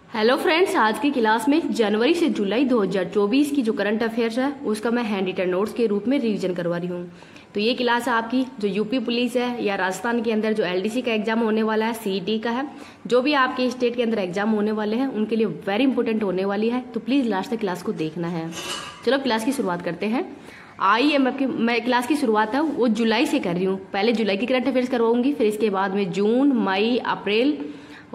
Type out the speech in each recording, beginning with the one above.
Hello friends, आज की class में जनवरी से जुलाई 2024 की जो करंट अफेयर्स है उसका मैं हैंड रिटन नोट्स के रूप में रिवीजन करवा रही हूँ। तो ये क्लास है आपकी जो यूपी पुलिस है या राजस्थान के अंदर जो एलडीसी का एग्जाम होने वाला है, सीईटी का है, जो भी आपके स्टेट के अंदर एग्जाम होने वाले हैं उनके लिए वेरी इंपॉर्टेंट होने वाली है। तो प्लीज लास्ट तक क्लास को देखना है। चलो क्लास की शुरुआत करते हैं। IMF की मैं क्लास की शुरुआत है वो जुलाई से कर रही हूँ। पहले जुलाई की करंट अफेयर्स करवाऊंगी, फिर इसके बाद में जून, मई, अप्रैल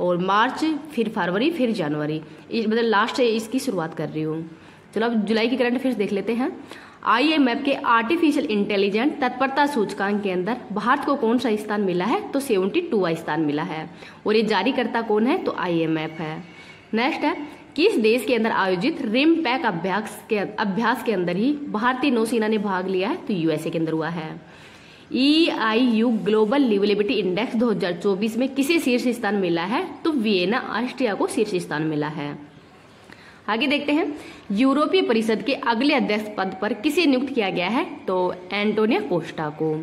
और मार्च, फिर फरवरी, फिर जनवरी, मतलब लास्ट से इसकी शुरुआत कर रही हूँ। चलो अब जुलाई की करंट अफेयर्स देख लेते हैं। IMF के आर्टिफिशियल इंटेलिजेंस तत्परता सूचकांक के अंदर भारत को कौन सा स्थान मिला है? तो 72वां स्थान मिला है। और ये जारीकर्ता कौन है? तो IMF है। नेक्स्ट है, किस देश के अंदर आयोजित रिम पैक अभ्यास के अंदर ही भारतीय नौसेना ने भाग लिया है? तो USA के अंदर हुआ है। EIU ग्लोबल लिवेबिलिटी इंडेक्स 2024 में किसे शीर्ष स्थान मिला है? तो वियना ऑस्ट्रिया को शीर्ष स्थान मिला है। आगे देखते हैं, यूरोपीय परिषद के अगले अध्यक्ष पद पर किसे नियुक्त किया गया है? तो एंटोनियो कोस्टा को।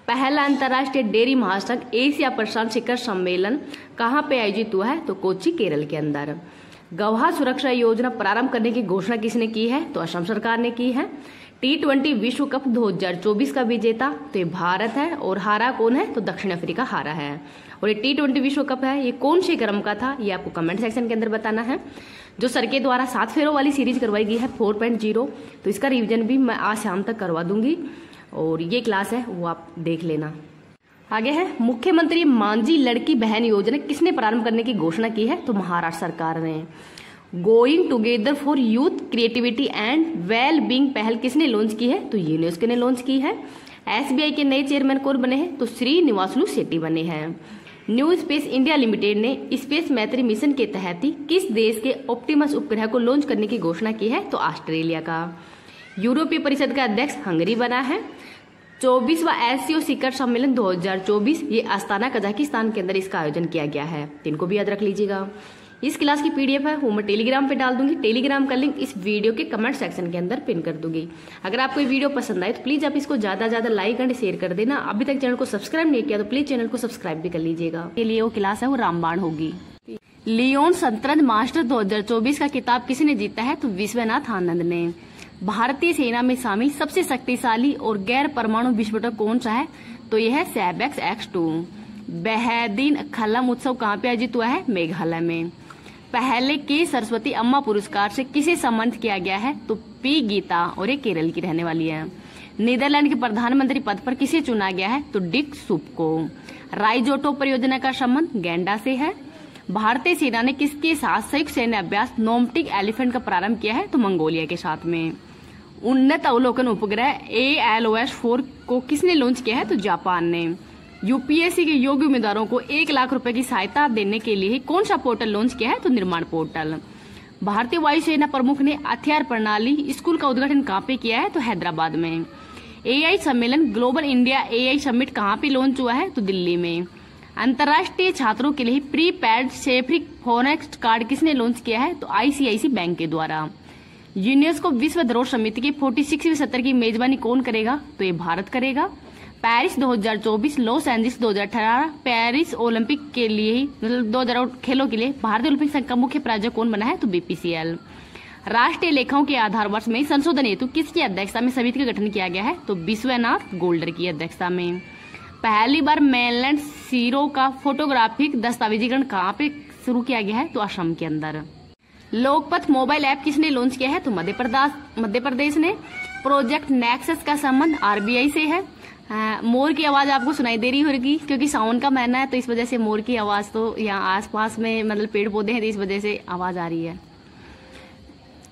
पहला अंतर्राष्ट्रीय डेयरी महासंघ एशिया प्रशांत शिखर सम्मेलन कहाँ पे आयोजित हुआ है? तो कोच्चि, केरल के अंदर। गवाह सुरक्षा योजना प्रारंभ करने की घोषणा किसने की है? तो असम सरकार ने की है। T20 विश्व कप 2024 का विजेता तो ये भारत है और हारा कौन है? तो दक्षिण अफ्रीका हारा है। और ये T20 विश्व कप है, ये कौन से क्रम का था? ये आपको कमेंट सेक्शन के अंदर बताना है। जो सर के द्वारा 7 फेरों वाली सीरीज करवाई गई है 4.0, तो इसका रिवीजन भी मैं आज शाम तक करवा दूंगी और ये क्लास है वो आप देख लेना। आगे है, मुख्यमंत्री मांझी लड़की बहन योजना किसने प्रारंभ करने की घोषणा की है? तो महाराष्ट्र सरकार ने। Going together for youth creativity and well being पहल किसने लॉन्च की है? तो यूनेस्को ने लॉन्च की है। SBI के नए चेयरमैन कौन बने हैं? तो श्रीनिवासलू शेट्टी बने हैं। न्यू स्पेस इंडिया लिमिटेड ने स्पेस मैत्री मिशन के तहत ही किस देश के ऑप्टिमस उपग्रह को लॉन्च करने की घोषणा की है? तो ऑस्ट्रेलिया का। यूरोपीय परिषद का अध्यक्ष हंगरी बना है। 24वां SCO शिखर सम्मेलन 2024 ये अस्ताना कजाकिस्तान के अंदर इसका आयोजन किया गया है। इनको भी याद रख लीजिएगा। इस क्लास की PDF है वो मैं टेलीग्राम पे डाल दूंगी। टेलीग्राम का लिंक इस वीडियो के कमेंट सेक्शन के अंदर पिन कर दूंगी। अगर आपको ये वीडियो पसंद आए तो प्लीज आप इसको ज्यादा ज्यादा लाइक एंड शेयर कर देना। अभी तक चैनल को सब्सक्राइब नहीं किया तो प्लीज चैनल को सब्सक्राइब भी कर लीजिएगा। के लिए वो क्लास है वो रामबाण होगी। लियोन शतरंज मास्टर 2024 का किताब किसने जीता है? तो विश्वनाथ आनंद ने। भारतीय सेना में शामिल सबसे शक्तिशाली और गैर परमाणु विस्फोटक कौन सा है? तो यह है सैबेक्स X2। बेहदीन खलम उत्सव कहाँ पे आयोजित हुआ है? मेघालय में। पहले के सरस्वती अम्मा पुरस्कार से किसे सम्मानित किया गया है? तो P गीता, और ये केरल की रहने वाली है। नीदरलैंड के प्रधानमंत्री पद पर किसे चुना गया है? तो डिक सूप को। राइजोटो परियोजना का संबंध गैंडा से है। भारतीय सेना ने किसके साथ संयुक्त सैन्य अभ्यास नोमटिक एलिफेंट का प्रारंभ किया है? तो मंगोलिया के साथ में। उन्नत अवलोकन उपग्रह ALOS-4 को किसने लॉन्च किया है? तो जापान ने। UPSC के योग्य उम्मीदवारों को 1 लाख रुपए की सहायता देने के लिए कौन सा पोर्टल लॉन्च किया है? तो निर्माण पोर्टल। भारतीय वायुसेना प्रमुख ने हथियार प्रणाली स्कूल का उद्घाटन कहाँ पे किया है? तो हैदराबाद में। AI सम्मेलन ग्लोबल इंडिया AI समिट कहाँ पे लॉन्च हुआ है? तो दिल्ली में। अंतर्राष्ट्रीय छात्रों के लिए प्रीपेड सेफ्रिक फोनेक्स कार्ड किसने लॉन्च किया है? तो ICICI बैंक के द्वारा। यूनेस्को विश्व धरोहर समिति की 46वीं सत्र की मेजबानी कौन करेगा? तो ये भारत करेगा। Paris 2024, Los Angeles 2018, Paris Olympic के लिए ही मतलब 2000 खेलों के लिए भारतीय ओलंपिक संघ का मुख्य प्रायोजक कौन बना है? तो BPCL। राष्ट्रीय लेखाओं के आधार वर्ष में संशोधन हेतु किसकी अध्यक्षता में समिति का गठन किया गया है? तो विश्वनाथ गोल्डर की अध्यक्षता में। पहली बार मेनलैंड सीरो का फोटोग्राफिक दस्तावेजीकरण कहाँ पे शुरू किया गया है? तो असम के अंदर। लोकपथ मोबाइल ऐप किसने लॉन्च किया है? तो मध्य प्रदेश ने। प्रोजेक्ट नेक्सस का संबंध RBI से है। मोर की आवाज आपको सुनाई दे रही होगी क्योंकि सावन का महीना है, तो इस वजह से मोर की आवाज तो यहाँ आसपास में मतलब पेड़ पौधे हैं तो इस वजह से आवाज आ रही है।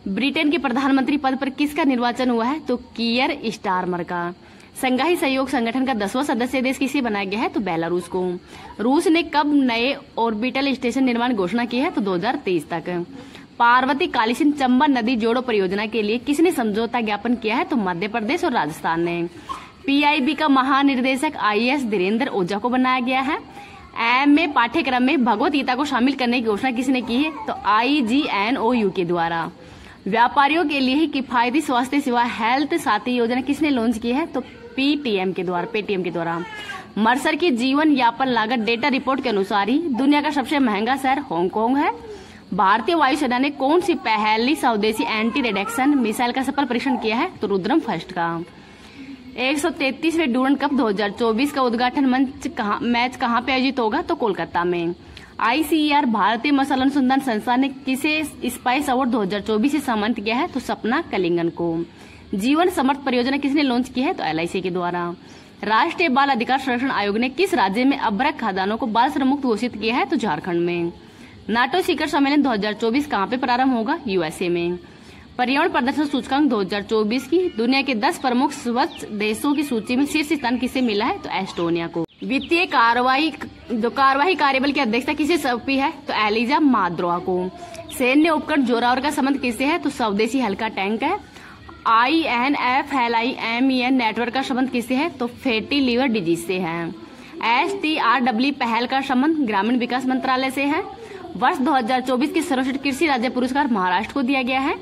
ब्रिटेन के प्रधानमंत्री पद पर किसका निर्वाचन हुआ है? तो कियर स्टारमर का। संघाई सहयोग संगठन का 10वां सदस्य देश किसे बनाया गया है? तो बेलारूस को। रूस ने कब नए ऑर्बिटल स्टेशन निर्माण घोषणा की है? तो 2023 तक। पार्वती कालीसिंध चंबल नदी जोड़ो परियोजना के लिए किसने समझौता ज्ञापन किया है? तो मध्य प्रदेश और राजस्थान ने। PIB का महानिर्देशक IAS धीरेन्द्र ओझा को बनाया गया है। MA पाठ्यक्रम में भगवत गीता को शामिल करने की घोषणा किसने की है? तो IGNOU के द्वारा। व्यापारियों के लिए ही किफायती स्वास्थ्य सेवा हेल्थ साथी योजना किसने लॉन्च की है? तो पेटीएम के द्वारा। मर्सर की जीवन यापन लागत डेटा रिपोर्ट के अनुसार ही दुनिया का सबसे महंगा शहर हांगकांग है। भारतीय वायुसेना ने कौन सी पहली स्वदेशी एंटी रेडिएशन मिसाइल का सफल परीक्षण किया है? तो रुद्रम फर्स्ट का। 133वें डूरंड कप 2024 का उद्घाटन मैच कहाँ पे आयोजित होगा? तो कोलकाता में। ICAR भारतीय मसाला अनुसंधान संस्थान ने किसे स्पाइस अवार्ड 2024 से सम्मानित किया है? तो सपना कलिंगन को। जीवन समर्थ परियोजना किसने लॉन्च की है? तो LIC के द्वारा। राष्ट्रीय बाल अधिकार संरक्षण आयोग ने किस राज्य में अभ्रक खादानों को बाल श्रम मुक्त घोषित किया है? तो झारखंड में। नाटो शिखर सम्मेलन 2024 कहाँ पे प्रारंभ होगा? USA में। पर्यावरण प्रदर्शन सूचकांक 2024 की दुनिया के 10 प्रमुख स्वच्छ देशों की सूची में शीर्ष स्थान किसे मिला है? तो एस्टोनिया को। वित्तीय कार्यवाही कार्यबल की अध्यक्षता किसे सौंपी है? तो एलिजा माद्रोआ को। सैन्य उपकरण जोरावर का संबंध किससे है? तो स्वदेशी हल्का टैंक है। INFLIMEN नेटवर्क का संबंध किससे है? तो फैटी लीवर डिजीज से है। STRW पहल का संबंध ग्रामीण विकास मंत्रालय से है। वर्ष 2024 के सर्वश्रेष्ठ कृषि राज्य पुरस्कार महाराष्ट्र को दिया गया है।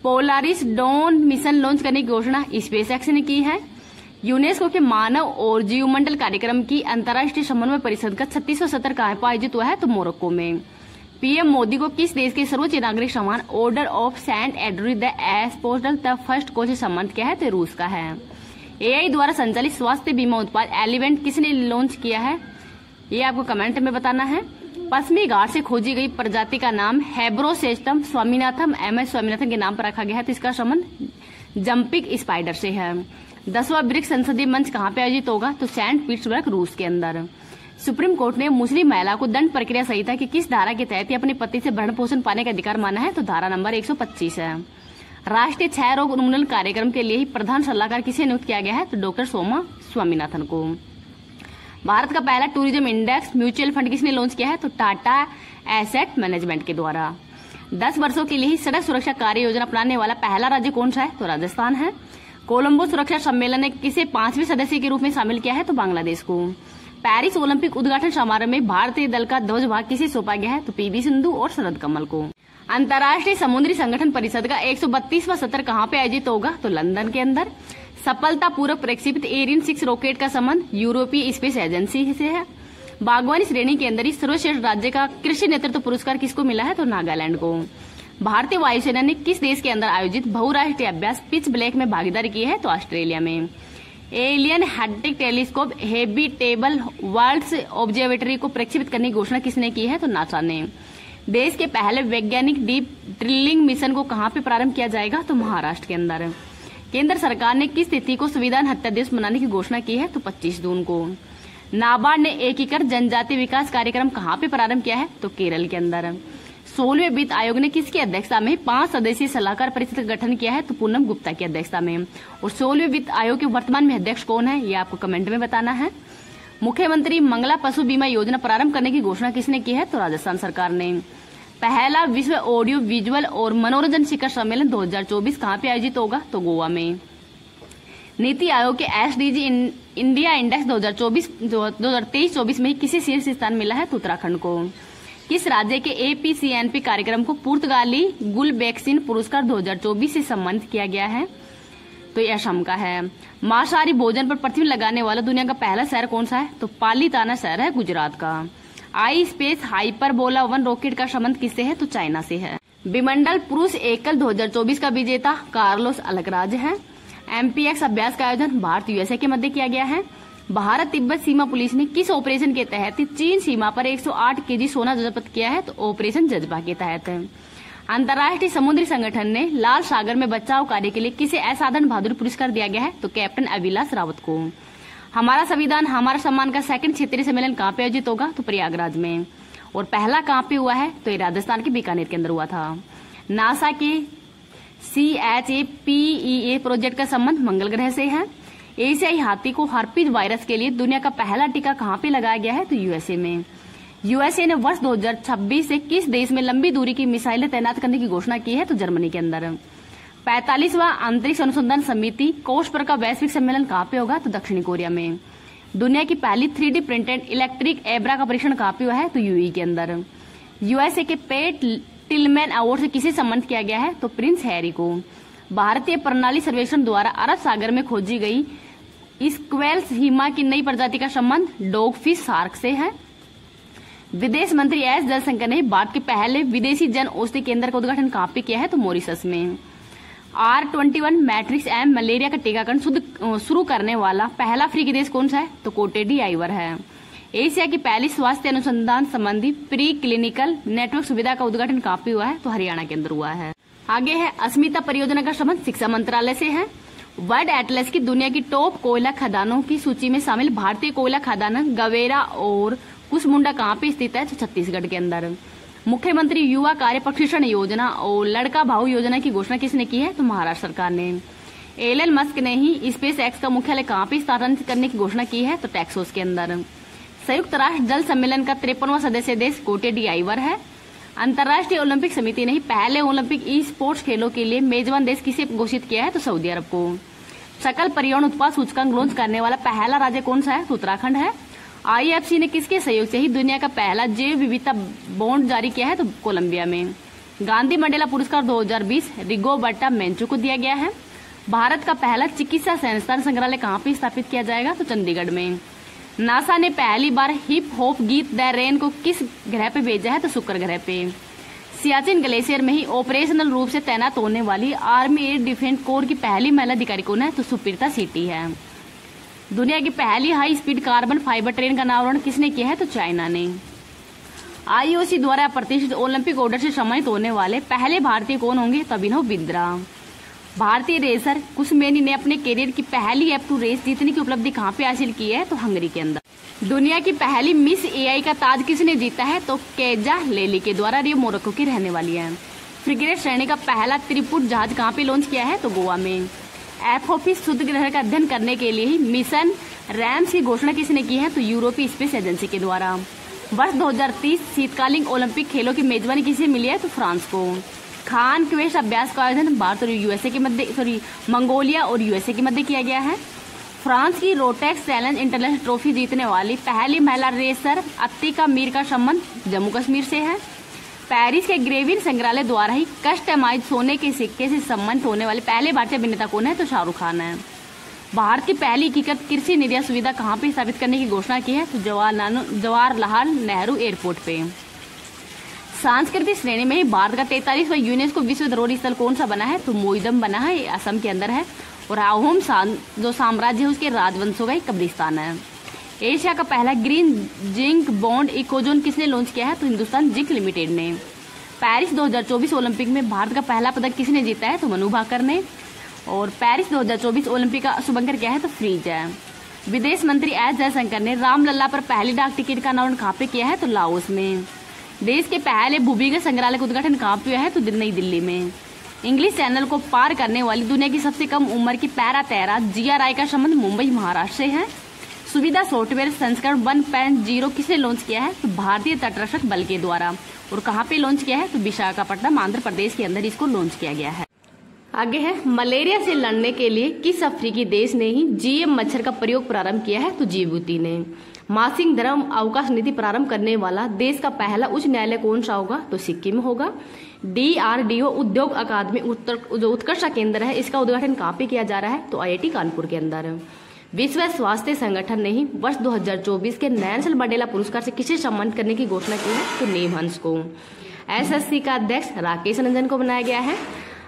पोलारिस डॉन मिशन लॉन्च करने की घोषणा स्पेसएक्स ने की है। यूनेस्को के मानव और जीवमंडल कार्यक्रम की अंतर्राष्ट्रीय समन्वय परिषद का 36वां सत्र कहाँ पर आयोजित हुआ है? तो मोरक्को में। PM मोदी को किस देश के सर्वोच्च नागरिक सम्मान order of saint Andrew the apostle the first को से सम्मानित किया है? तो रूस का है। AI द्वारा संचालित स्वास्थ्य बीमा उत्पाद एलिवेंट किसने लॉन्च किया है? ये आपको कमेंट में बताना है। पश्चिमी घाट से खोजी गई प्रजाति का नाम हेब्रोसेस्टम स्वामीनाथन MS स्वामीनाथन के नाम पर रखा गया है। तो इसका संबंध जंपिंग स्पाइडर से है। 10वां ब्रिक्स संसदीय मंच कहाँ पे आयोजित होगा? तो सेंट पीटर्सबर्ग रूस के अंदर। सुप्रीम कोर्ट ने मुस्लिम महिला को दंड प्रक्रिया संहिता की किस धारा के तहत अपने पति से भरण पोषण पाने का अधिकार माना है? तो धारा नंबर 125 है। राष्ट्रीय क्षय रोग उन्मूलन कार्यक्रम के लिए ही प्रधान सलाहकार किसे नियुक्त किया गया है? तो डॉक्टर सोमा स्वामीनाथन को। भारत का पहला टूरिज्म इंडेक्स म्यूचुअल फंड किसने लॉन्च किया है? तो टाटा एसेट मैनेजमेंट के द्वारा। 10 वर्षों के लिए ही सड़क सुरक्षा कार्य योजना अपनाने वाला पहला राज्य कौन सा है? तो राजस्थान है। कोलंबो सुरक्षा सम्मेलन ने किसे 5वें सदस्य के रूप में शामिल किया है? तो बांग्लादेश को। पेरिस ओलंपिक उद्घाटन समारोह में भारतीय दल का ध्वज भाग किसे सौंपा गया है? तो PV सिंधु और शरद कमल को। अंतर्राष्ट्रीय समुद्री संगठन परिषद का 132वां सत्र कहाँ पे आयोजित होगा? तो लंदन के अंदर। सफलतापूर्वक प्रक्षेपित एरियन 6 रॉकेट का संबंध यूरोपीय स्पेस एजेंसी से है। बागवानी श्रेणी के अंदर ही सर्वश्रेष्ठ राज्य का कृषि नेतृत्व पुरस्कार किसको मिला है? तो नागालैंड को। भारतीय वायुसेना ने किस देश के अंदर आयोजित बहुराष्ट्रीय अभ्यास पिच ब्लैक में भागीदारी की है? तो ऑस्ट्रेलिया में। Alien hat trick telescope habitable worlds observatory को प्रक्षेपित करने की घोषणा किसने की है? तो नासा ने। देश के पहले वैज्ञानिक डीप ड्रिलिंग मिशन को कहां पे प्रारंभ किया जाएगा? तो महाराष्ट्र के अंदर। केंद्र सरकार ने किस तिथि को संविधान हत्या दिवस मनाने की घोषणा की है? तो 25 जून को। नाबार्ड ने एकीकृत जनजाति विकास कार्यक्रम कहां पे प्रारंभ किया है? तो केरल के अंदर। 16वें वित्त आयोग ने किसकी अध्यक्षता में 5 सदस्यीय सलाहकार परिषद का गठन किया है? तो पूनम गुप्ता की अध्यक्षता में। और 16वें वित्त आयोग के वर्तमान में अध्यक्ष कौन है? ये आपको कमेंट में बताना है। मुख्यमंत्री मंगला पशु बीमा योजना प्रारंभ करने की घोषणा किसने की है? तो राजस्थान सरकार ने। पहला विश्व ऑडियो विजुअल और मनोरंजन शिखर सम्मेलन 2024 कहाँ पे आयोजित होगा? तो गोवा में। नीति आयोग के SDG इंडिया इंडेक्स 2023-24 में किसी शीर्ष स्थान मिला है? तो उत्तराखंड को। किस राज्य के APCNP कार्यक्रम को पुर्तगाली गुलबैक्सिन पुरस्कार 2024 से सम्मानित किया गया है? तो यह असम का है। मांसाहारी भोजन पर प्रतिबंध लगाने वाला दुनिया का पहला शहर कौन सा है? तो पालीताना शहर है गुजरात का। आई स्पेस हाइपरबोला 1 रॉकेट का संबंध किससे है? तो चाइना से है। विमंडल पुरुष एकल 2024 का विजेता कार्लोस अल्कराज है। MPX अभ्यास का आयोजन भारत USA के मध्य किया गया है। भारत तिब्बत सीमा पुलिस ने किस ऑपरेशन के तहत चीन सीमा पर 108 kg सोना जब्त किया है? तो ऑपरेशन जज्बा के तहत। अंतर्राष्ट्रीय समुद्री संगठन ने लाल सागर में बचाव कार्य के लिए किसे असाधारण बहादुरी पुरस्कार दिया गया है? तो कैप्टन अभिलाष रावत को। हमारा संविधान हमारा सम्मान का 2nd क्षेत्रीय सम्मेलन कहाँ पे आयोजित होगा? तो प्रयागराज में। और पहला कहाँ पे हुआ है? तो ये राजस्थान के बीकानेर के अंदर हुआ था। नासा के CHAPEA प्रोजेक्ट का संबंध मंगल ग्रह से है। एशियाई हाथी को हर्पीज वायरस के लिए दुनिया का पहला टीका कहाँ पे लगाया गया है? तो USA में। USA ने वर्ष 2026 से किस देश में लंबी दूरी की मिसाइलें तैनात करने की घोषणा की है? तो जर्मनी के अंदर। 45वां अंतरिक्ष अनुसंधान समिति कोषपर का वैश्विक सम्मेलन कहाँ पे होगा? तो दक्षिणी कोरिया में। दुनिया की पहली 3D प्रिंटेड इलेक्ट्रिक एब्रा का परीक्षण कहाँ पे हुआ है? तो UAE के अंदर। USA के पेट टिलमैन अवार्ड से किसे सम्मानित किया गया है? तो प्रिंस हैरी को। भारतीय प्रणाली सर्वेक्षण द्वारा अरब सागर में खोजी गई स्क्वेल्स हिमा की नई प्रजाति का संबंध डॉगफिश शार्क से है। विदेश मंत्री एस जयशंकर ने भारत के पहले विदेशी जन औषधि केंद्र का उद्घाटन कहाँ पे किया है? तो मॉरिशस में। R21 मैट्रिक्स एम मलेरिया का टीकाकरण शुरू करने वाला पहला अफ्रीकी देश कौन सा है? तो कोटे डी आइवर है। एशिया की पहली स्वास्थ्य अनुसंधान संबंधी प्री क्लिनिकल नेटवर्क सुविधा का उद्घाटन कहाँ पे हुआ है? तो हरियाणा के अंदर हुआ है। आगे है अस्मिता परियोजना का संबंध शिक्षा मंत्रालय से है। वर्ल्ड एटलस की दुनिया की टॉप कोयला खदानों की सूची में शामिल भारतीय कोयला खदान गवेरा और कुसमुंडा कहाँ पे स्थित है? तो छत्तीसगढ़ के अंदर। मुख्यमंत्री युवा कार्य प्रशिक्षण योजना और लड़का भाऊ योजना की घोषणा किसने की है? तो महाराष्ट्र सरकार ने। एलन मस्क ने ही स्पेस एक्स का मुख्यालय कहाँ पे स्थानांतरित करने की घोषणा की है? तो टेक्सास के अंदर। संयुक्त राष्ट्र जल सम्मेलन का 53वां सदस्य देश कोटे डी आइवर है। अंतर्राष्ट्रीय ओलंपिक समिति ने पहले ओलंपिक ई स्पोर्ट्स खेलों के लिए मेजबान देश किसे घोषित किया है? तो सऊदी अरब को। सकल पर्यावरण उत्पाद सूचकांक लॉन्च करने वाला पहला राज्य कौन सा है? तो उत्तराखंड है। IFC ने किसके सहयोग से ही दुनिया का पहला जैव विविधता बॉन्ड जारी किया है? तो कोलंबिया में। गांधी मंडेला पुरस्कार 2020 रिगोबर्टा मेंचो को दिया गया है। भारत का पहला चिकित्सा संस्थान संग्रहालय कहाँ पे स्थापित किया जाएगा? तो चंडीगढ़ में। नासा ने पहली बार हिप हॉप गीत द रेन को किस ग्रह पे भेजा है? तो शुक्र ग्रह पे। सियाचिन ग्लेशियर में ही ऑपरेशनल रूप से तैनात होने वाली आर्मी एयर डिफेंस कोर की पहली महिला अधिकारी कौन है? तो सुप्रीता सीटी है। दुनिया की पहली high speed carbon fibre train का अनावरण किसने किया है? तो चाइना ने। IOC द्वारा प्रतिष्ठित ओलंपिक ऑर्डर से सम्मानित होने वाले पहले भारतीय कौन होंगे? तो अभिनव बिंद्रा। भारतीय रेसर कुसमेनी ने अपने करियर की पहली F2 रेस जीतने की उपलब्धि कहाँ पे हासिल की है? तो हंगरी के अंदर। दुनिया की पहली मिस AI का ताज किसने जीता है? तो केजा लेली के द्वारा। ये मोरक्को की रहने वाली है। फ्रिगेट श्रेणी का पहला त्रिपुट जहाज कहाँ पे लॉन्च किया है? तो गोवा में। FOP शुद्ध ग्रह का अध्ययन करने के लिए ही मिशन रैम्स की घोषणा किसने की है? तो यूरोपीय स्पेस एजेंसी के द्वारा। वर्ष 2030 शीतकालीन ओलंपिक खेलों की मेजबानी किसे मिली है? तो फ्रांस को। खान क्वेस्ट अभ्यास का आयोजन भारत और यूएसए के मध्य मंगोलिया और यूएसए के मध्य किया गया है। फ्रांस की रोटेक्स चैलेंज इंटरनेशनल ट्रॉफी जीतने वाली पहली महिला रेसर अत्तिका मीर का संबंध जम्मू कश्मीर से है। पेरिस के ग्रेविन संग्रहालय द्वारा ही कस्टमाइज सोने के सिक्के से सम्मानित होने वाले पहले भारतीय अभिनेता कौन है? तो शाहरुख खान है। भारत की पहली एकीकृत कृषि निर्यात सुविधा कहाँ पे स्थापित करने की घोषणा की है? तो जवाहरलाल नेहरू एयरपोर्ट पे। सांस्कृतिक श्रेणी में ही भारत का 43वां यूनेस्को विश्व धरोहर स्थल कौन सा बना है? तो मोइदम बना है। असम के अंदर है। और अहोम जो साम्राज्य है उसके राजवंशों का एक कब्रिस्तान है। एशिया का पहला ग्रीन जिंक बॉन्ड इकोजोन किसने लॉन्च किया है? तो हिंदुस्तान जिंक लिमिटेड ने। पेरिस 2024 ओलंपिक में भारत का पहला पदक किसने जीता है? तो मनु भाकर ने। और पेरिस 2024 ओलंपिक का शुभंकर क्या है? तो फ्रीज है। विदेश मंत्री एस जयशंकर ने रामलला पर पहली डाक टिकट का अनावरण कहाँ पे किया है? तो लाओस में। देश के पहले भूमिगत संग्रहालय का उद्घाटन कहाँ पे हुआ है? तो नई दिल्ली में। इंग्लिश चैनल को पार करने वाली दुनिया की सबसे कम उम्र की पैरा तैरा जिया राय का संबंध मुंबई महाराष्ट्र से है। सुविधा सॉफ्टवेयर संस्करण 1.0 किसने लॉन्च किया है? तो भारतीय तटरक्षक बल के द्वारा। और कहाँ पे लॉन्च किया है? तो विशाखापट्टनम आंध्र प्रदेश के अंदर इसको लॉन्च किया गया है। आगे है मलेरिया से लड़ने के लिए किस अफ्रीकी देश ने ही GM मच्छर का प्रयोग प्रारंभ किया है? तो जिबूती ने। मासिक धर्म अवकाश नीति प्रारंभ करने वाला देश का पहला उच्च न्यायालय कौन सा होगा? तो सिक्किम होगा। DRDO उद्योग अकादमी जो उत्कर्ष केंद्र है इसका उद्घाटन कहाँ पे किया जा रहा है? तो IIT कानपुर के अंदर। विश्व स्वास्थ्य संगठन ने ही वर्ष 2024 के नेल्सन मंडेला पुरस्कार से किसे सम्मानित करने की घोषणा की है? तो नेम हंस को। SSC का अध्यक्ष राकेश रंजन को बनाया गया है।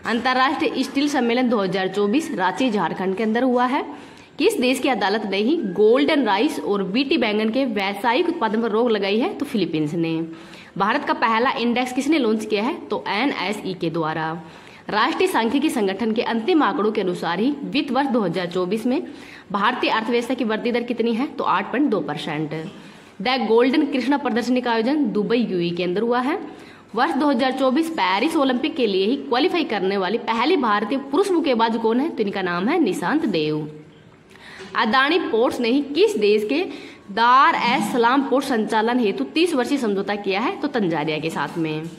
अंतर्राष्ट्रीय स्टील सम्मेलन 2024 रांची झारखंड के अंदर हुआ है। किस देश की अदालत ने ही गोल्डन राइस और बीटी बैंगन के व्यावसायिक उत्पादन पर रोक लगाई है? तो फिलीपींस ने। भारत का पहला इंडेक्स किसने लॉन्च किया है? तो NSE के द्वारा। राष्ट्रीय सांख्यिकी संगठन के अंतिम आंकड़ों के अनुसार ही वित्त वर्ष 2024 में भारतीय अर्थव्यवस्था की वृद्धि दर कितनी है? तो 8.2%। द गोल्डन कृष्णा प्रदर्शनी का आयोजन दुबई UAE के अंदर हुआ है। वर्ष 2024 पेरिस ओलंपिक के लिए ही क्वालिफाई करने वाली पहली भारतीय पुरुष मुक्केबाज कौन है? तो इनका नाम है निशांत देव। अदानी पोर्ट्स ने ही किस देश के दार एस सलाम पोर्ट संचालन हेतु 30 वर्षीय समझौता किया है? तो तंजानिया के साथ में।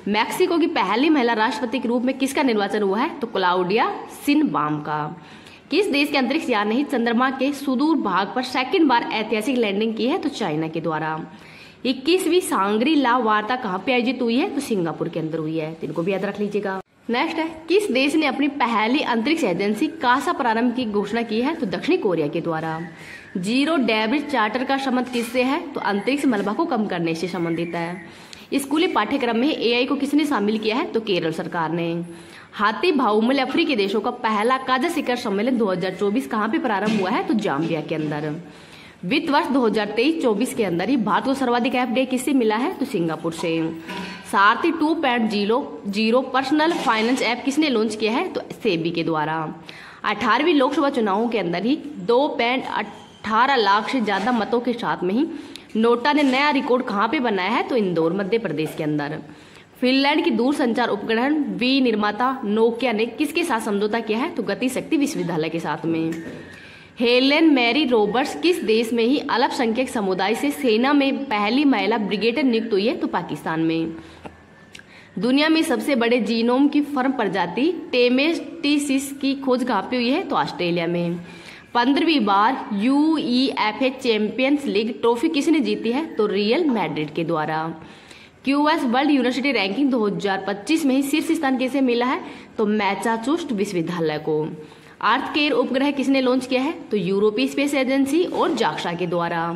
मैक्सिको की पहली महिला राष्ट्रपति के रूप में किसका निर्वाचन हुआ है? तो क्लाउडिया शिनबाम का। किस देश के अंतरिक्ष यान ने ही चंद्रमा के सुदूर भाग पर सेकंड बार ऐतिहासिक लैंडिंग की है? तो चाइना के द्वारा। 21वीं सांग्री ला वार्ता कहाँ पे आयोजित हुई है? तो सिंगापुर के अंदर हुई है। इनको भी याद रख लीजिएगा। नेक्स्ट है किस देश ने अपनी पहली अंतरिक्ष एजेंसी कासा प्रारंभ की घोषणा की है? तो दक्षिणी कोरिया के द्वारा। जीरो डेबिट चार्टर का संबंध किससे है? तो अंतरिक्ष मलबा को कम करने से संबंधित है। स्कूली पाठ्यक्रम में एआई को किसने शामिल किया है? तो केरल सरकार ने। हाथी बहुमूल्य अफ्रीकी देशों का पहला काजा शिखर सम्मेलन 2024 कहाँ पे प्रारंभ हुआ है? तो जाम्बिया के अंदर। वित्त वर्ष 2023-24 के अंदर ही भारत को सर्वाधिक एफडीआई किससे मिला है? तो सिंगापुर से। सारथी 2.0 पर्सनल फाइनेंस ऐप किसने लॉन्च किया है? तो सेबी के द्वारा। 18वीं लोकसभा चुनावों के अंदर ही 2.18 लाख से ज्यादा मतों के साथ में ही नोटा ने नया रिकॉर्ड कहाँ पे बनाया है? तो इंदौर मध्य प्रदेश के अंदर। फिनलैंड की दूरसंचार उपकरण विनिर्माता नोकिया ने किसके साथ समझौता किया है? तो गति शक्ति विश्वविद्यालय के साथ में। हेलेन मैरी रॉबर्ट्स किस देश में ही अल्पसंख्यक समुदाय से सेना में पहली महिला ब्रिगेडियर नियुक्त हुई है? तो पाकिस्तान में। दुनिया में सबसे बड़े जीनोम की फर्म प्रजाति टेमेस्टिसिस की खोज कहाँ पे हुई है? तो ऑस्ट्रेलिया में। 15वीं बार यूईएफए चैंपियंस लीग ट्रॉफी किसने जीती है? तो रियल मैड्रिड के द्वारा। क्यूएस वर्ल्ड यूनिवर्सिटी रैंकिंग 2025 में ही शीर्ष स्थान किसे मिला है? तो मैसाचुसेट्स विश्वविद्यालय को। अर्थ केयर उपग्रह किसने लॉन्च किया है? तो यूरोपीय स्पेस एजेंसी और जाक्सा के द्वारा।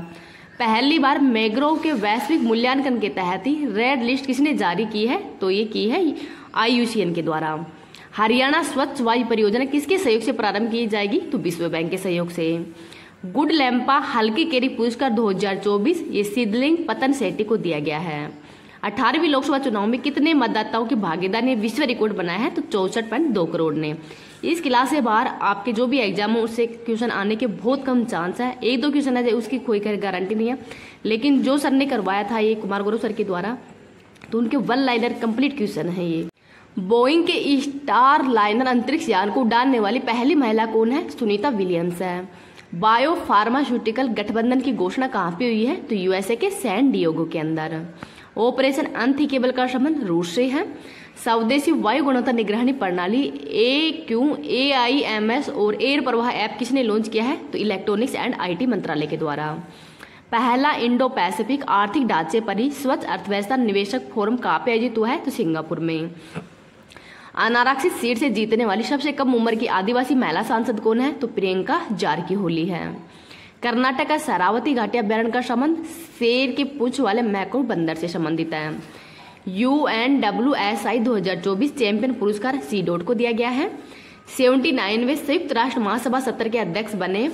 पहली बार मैंग्रोव के वैश्विक मूल्यांकन के तहत ही रेड लिस्ट किसने जारी की है? तो ये की है IUCN के द्वारा। हरियाणा स्वच्छ वायु परियोजना किसके सहयोग से प्रारंभ की जाएगी? तो विश्व बैंक के सहयोग से। गुड लैंपा हल्की कैरी पुरस्कार 2024 ये सिद्धलिंग पतन सेट्टी को दिया गया है। 18वीं लोकसभा चुनाव में कितने मतदाताओं की भागीदारी ने विश्व रिकॉर्ड बनाया है? तो 64.2 करोड़ ने। इस क्लास से बाहर आपके जो भी एग्जाम हो उससे क्वेश्चन आने के बहुत कम चांस है। एक दो क्वेश्चन है उसकी कोई गारंटी नहीं है, लेकिन जो सर ने करवाया था ये कुमार गौरव सर के द्वारा, तो उनके 1 लाइनर कंप्लीट क्वेश्चन है ये। बोइंग के स्टार लाइनर अंतरिक्ष यान को उड़ाने वाली पहली महिला कौन है? सुनीता विलियम्स है। बायो फार्मास्यूटिकल गठबंधन की घोषणा कहाँ पे हुई है? तो यूएसए के सैन डिएगो के अंदर। ऑपरेशन अनथिंकेबल का संबंध रूस से है। स्वदेशी वायु गुणवत्ता निगरानी प्रणाली AQAIMS और एयर प्रवाह ऐप किसने लॉन्च किया है? तो इलेक्ट्रॉनिक्स एंड IT मंत्रालय के द्वारा। पहला इंडो पैसिफिक आर्थिक ढांचे पर ही स्वच्छ अर्थव्यवस्था निवेशक फोरम कहाँ पे आयोजित हुआ है? तो सिंगापुर में। अनारक्षित सीट से जीतने वाली सबसे कम उम्र की आदिवासी महिला सांसद कौन है? तो प्रियंका जारकीहोली है। कर्नाटक का शरावती घाटी अभ्यारण्य का संबंध शेर के पूंछ वाले मैक्रो बंदर से संबंधित है। UNWSI 2024 चैंपियन पुरस्कार CDOT को दिया गया है। 79वें संयुक्त राष्ट्र महासभा सत्र के अध्यक्ष बने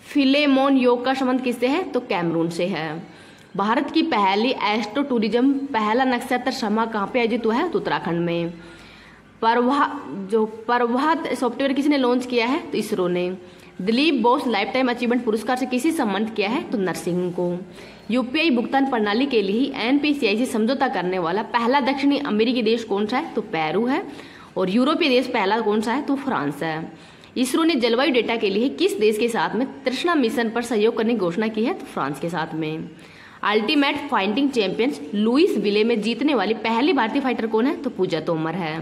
फिलेमोन योग का संबंध किससे है? तो कैमरून से है। भारत की पहली एस्ट्रो टूरिज्म पहला नक्षत्र समारोह कहाँ पे आयोजित हुआ है? तो उत्तराखंड में। प्रभात सॉफ्टवेयर किसने लॉन्च किया है? तो इसरो ने। Dilip Bose life time achievement पुरस्कार से किसी सम्मानित किया है? तो नरसिंह को। UPI भुगतान प्रणाली के लिए NPCI से समझौता करने वाला पहला दक्षिणी अमेरिकी देश कौन सा है? तो पेरू है। और यूरोपीय देश पहला कौन सा है? तो फ्रांस है। इसरो ने जलवायु डेटा के लिए किस देश के साथ में तृष्णा मिशन पर सहयोग करने की घोषणा की है? तो फ्रांस के साथ में। अल्टीमेट फाइटिंग चैंपियंस लुइस विले में जीतने वाली पहली भारतीय फाइटर कौन है? तो पूजा तोमर है।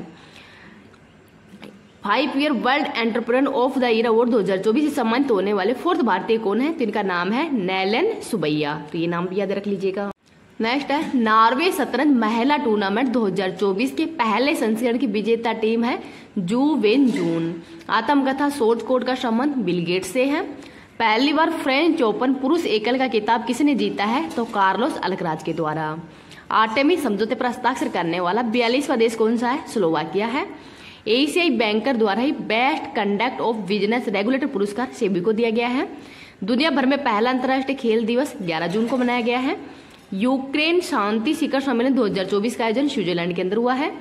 5 year world entrepreneur of the year award 2024 से सम्मानित होने वाले 4th भारतीय कौन है? तो इनका नाम है नैलन सुबैया। तो ये नाम भी याद रख लीजिएगा। नेक्स्ट है नॉर्वे शतरंज महिला टूर्नामेंट 2024 के पहले संस्करण की विजेता टीम है जुवेनजून। आत्मकथा सोर्स कोड का संबंध बिल गेट्स से है। पहली बार फ्रेंच ओपन पुरुष एकल का खिताब किसने जीता है? तो कार्लोस अल्कराज के द्वारा। आर्टेमिस समझौते पर हस्ताक्षर करने वाला 42वां देश कौन सा है? स्लोवाकिया है। एशियाई बैंकर द्वारा ही best conduct of business regulator पुरस्कार सेबी को दिया गया है। दुनिया भर में पहला अंतर्राष्ट्रीय खेल दिवस 11 जून को मनाया गया है। यूक्रेन शांति शिखर सम्मेलन 2024 का आयोजन स्विट्जरलैंड के अंदर हुआ है।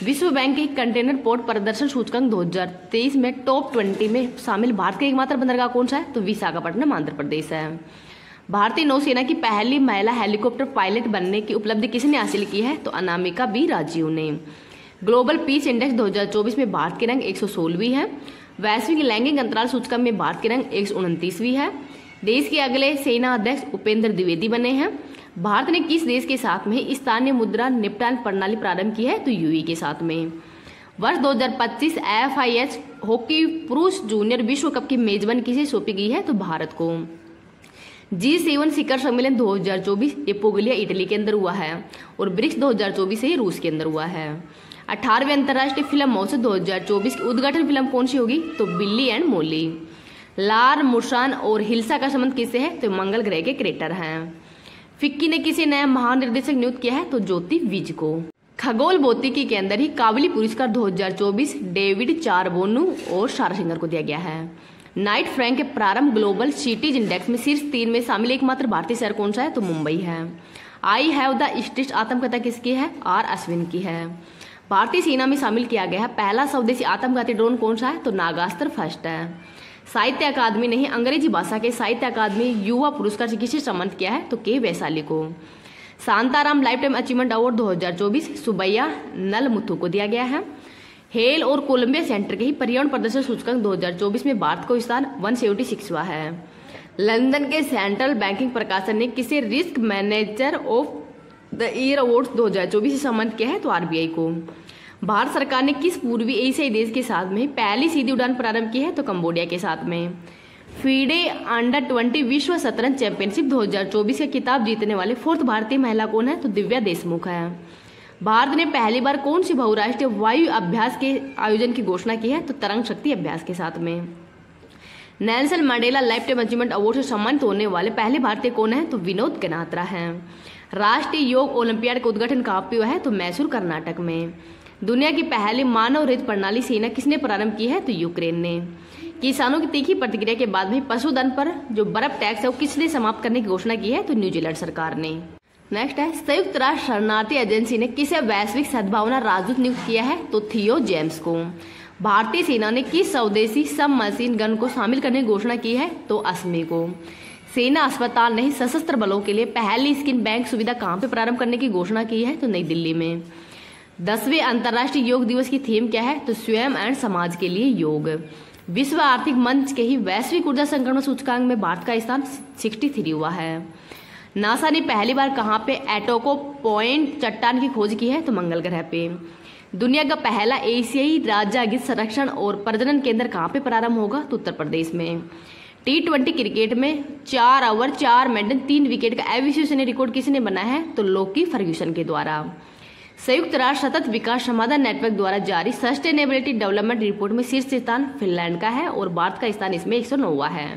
विश्व बैंक के कंटेनर पोर्ट प्रदर्शन सूचकांक 2023 में टॉप 20 में शामिल भारत का एकमात्र बंदरगाह कौन सा है? तो विशाखापट्टनम आंध्र प्रदेश है। भारतीय नौसेना की पहली महिला हेलीकॉप्टर पायलट बनने की उपलब्धि किसने हासिल की है? तो अनामिका बी राजीव ने। ग्लोबल पीस इंडेक्स 2024 में भारत की रैंक 116वीं है। वैश्विक लैंगिक अंतराल सूचकांक में भारत की रैंक 129वीं है। देश के अगले सेना अध्यक्ष उपेंद्र द्विवेदी बने हैं। भारत ने किस देश के साथ में स्थानीय मुद्रा निपटान प्रणाली प्रारंभ की है? तो यूएई के साथ में। वर्ष 2025 FIH हॉकी पुरुष जूनियर विश्व कप की मेजबानी किसे सौंपी गई है? तो भारत को। G7 शिखर सम्मेलन 2024 ये पोगलिया इटली के अंदर हुआ है और ब्रिक्स 2024 से रूस के अंदर हुआ है। 18वें अंतर्राष्ट्रीय फिल्म महोत्सव 2024 की उद्घाटन फिल्म कौन सी होगी? तो बिल्ली एंड मोली। लार, मुर्सान और हिल्सा का संबंध किससे है? तो मंगल ग्रह के क्रेटर हैं। फिक्की ने किसे नया महानिर्देशक नियुक्त किया है? तो ज्योति विज को। खगोल भौतिकी के अंदर ही काबली पुरस्कार 2024 डेविड चारबोनू और सारा सिंगर को दिया गया है। नाइट फ्रैंक के प्रारंभ ग्लोबल सिटीज इंडेक्स में शीर्ष 3 में शामिल एकमात्र भारतीय शहर कौन सा है? तो मुंबई है। आई हैव द स्ट्रिक्ट आत्मकथा किसकी है? आर अश्विन की है। भारतीय सेना में शामिल किया गया है पहला स्वदेशी आत्मघाती ड्रोन कौन सा है? तो नागास्त्र फर्स्ट है। साहित्य अकादमी ने अंग्रेजी भाषा के साहित्य अकादमी युवा पुरस्कार से किसे सम्मानित किया है? तो के वैशाली को। Shantaram lifetime achievement award 2024 Subbaiah Nallamuthu को दिया गया है। हेल और कोलंबिया सेंटर के ही पर्यावरण प्रदर्शन सूचकांक 2024 में भारत को स्थान 176वां है। लंदन के सेंट्रल बैंकिंग प्रकाशन ने किसे risk manager of the year award 2024 से सम्मानित किया है? तो आरबीआई को। भारत सरकार ने किस पूर्वी एशियाई देश के साथ में पहली सीधी उड़ान प्रारंभ की है? तो कंबोडिया के साथ में। फीडे अंडर 20 विश्व शतरंज चैंपियनशिप 2024 का खिताब जीतने वाले 4th भारतीय महिला कौन है? तो दिव्या देशमुख है। भारत ने पहली बार कौन सी बहुराष्ट्रीय वायु अभ्यास के आयोजन की घोषणा की है? तो तरंग शक्ति अभ्यास के साथ में। Nelson Mandela life time achievement award से सम्मानित होने वाले पहले भारतीय कौन है? तो विनोद गनात्रा है। राष्ट्रीय योग ओलंपियाड का उद्घाटन कहाँ पे हुआ है? तो मैसूर कर्नाटक में। दुनिया की पहली मानव रहित प्रणाली सेना किसने प्रारंभ की है? तो यूक्रेन ने। किसानों की तीखी प्रतिक्रिया के बाद में पशुधन पर जो बर्फ टैक्स है वो किसने समाप्त करने की घोषणा की है? तो न्यूजीलैंड सरकार ने। नेक्स्ट है संयुक्त राष्ट्र शरणार्थी एजेंसी ने किसे वैश्विक सद्भावना राजदूत नियुक्त किया है? तो थियो जेम्स को। भारतीय सेना ने किस स्वदेशी सब मशीन गन को शामिल करने की घोषणा की है? तो असमी को। सेना अस्पताल ने सशस्त्र बलों के लिए पहली स्किन बैंक सुविधा कहाँ पे प्रारंभ करने की घोषणा की है? तो नई दिल्ली में। 10वें अंतर्राष्ट्रीय योग दिवस की थीम क्या है? तो स्वयं एंड समाज के लिए योग। विश्व आर्थिक मंच के ही वैश्विक ऊर्जा संक्रमण सूचकांक में भारत का स्थान 63 हुआ है। नासा ने पहली बार कहाँ पे एटोको पॉइंट चट्टान की खोज की है? तो मंगल ग्रह पे। दुनिया का पहला एशियाई राज्यगीत संरक्षण और प्रजनन केंद्र कहाँ पे प्रारंभ होगा? तो उत्तर प्रदेश में। T20 क्रिकेट में 4 ओवर 4 मेडन 3 विकेट का अविश्वसनीय रिकॉर्ड किसने बनाया है? तो लोकी फर्ग्यूसन के द्वारा। संयुक्त राष्ट्र सतत विकास समाधान नेटवर्क द्वारा जारी सस्टेनेबिलिटी डेवलपमेंट रिपोर्ट में शीर्ष स्थान फिनलैंड का है और भारत का स्थान इसमें 109वां है।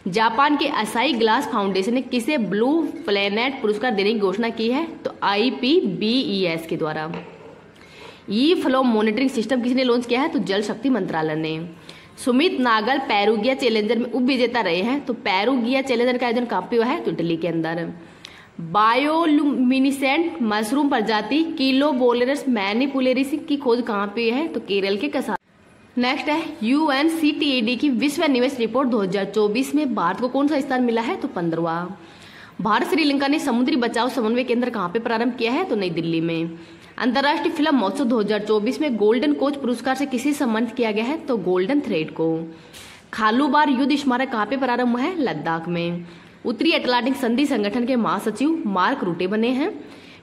जापान के असाई ग्लास फाउंडेशन ने किसे ब्लू प्लेनेट पुरस्कार देने की घोषणा की है? तो IPBES के द्वारा। ई फ्लो मॉनिटरिंग सिस्टम किसने लॉन्च किया है? तो जल शक्ति मंत्रालय ने। सुमित नागल पेरुगिया चैलेंजर में उप विजेता रहे हैं। तो पेरुगिया चैलेंजर का आयोजन कहाँ पे हुआ है? तो इटली के अंदर। बायोलुमिनिसेंट मशरूम प्रजाति किलोबोलेरस मैनिपुलेरिस की खोज कहाँ पे है? तो केरल के कसा। नेक्स्ट है UNCTAD की विश्व निवेश रिपोर्ट 2024 में भारत को कौन सा स्थान मिला है? तो 15वां। भारत श्रीलंका ने समुद्री बचाव समन्वय केंद्र कहाँ पे प्रारंभ किया है? तो नई दिल्ली में। अंतर्राष्ट्रीय फिल्म महोत्सव 2024 में गोल्डन कोच पुरस्कार से किसे सम्मानित किया गया है? तो गोल्डन थ्रेड को। खालूबार युद्ध स्मारक कहाँ पे प्रारंभ हुआ है? लद्दाख में। उत्तरी अटलांटिक संधि संगठन के महासचिव मार्क रूटे बने हैं।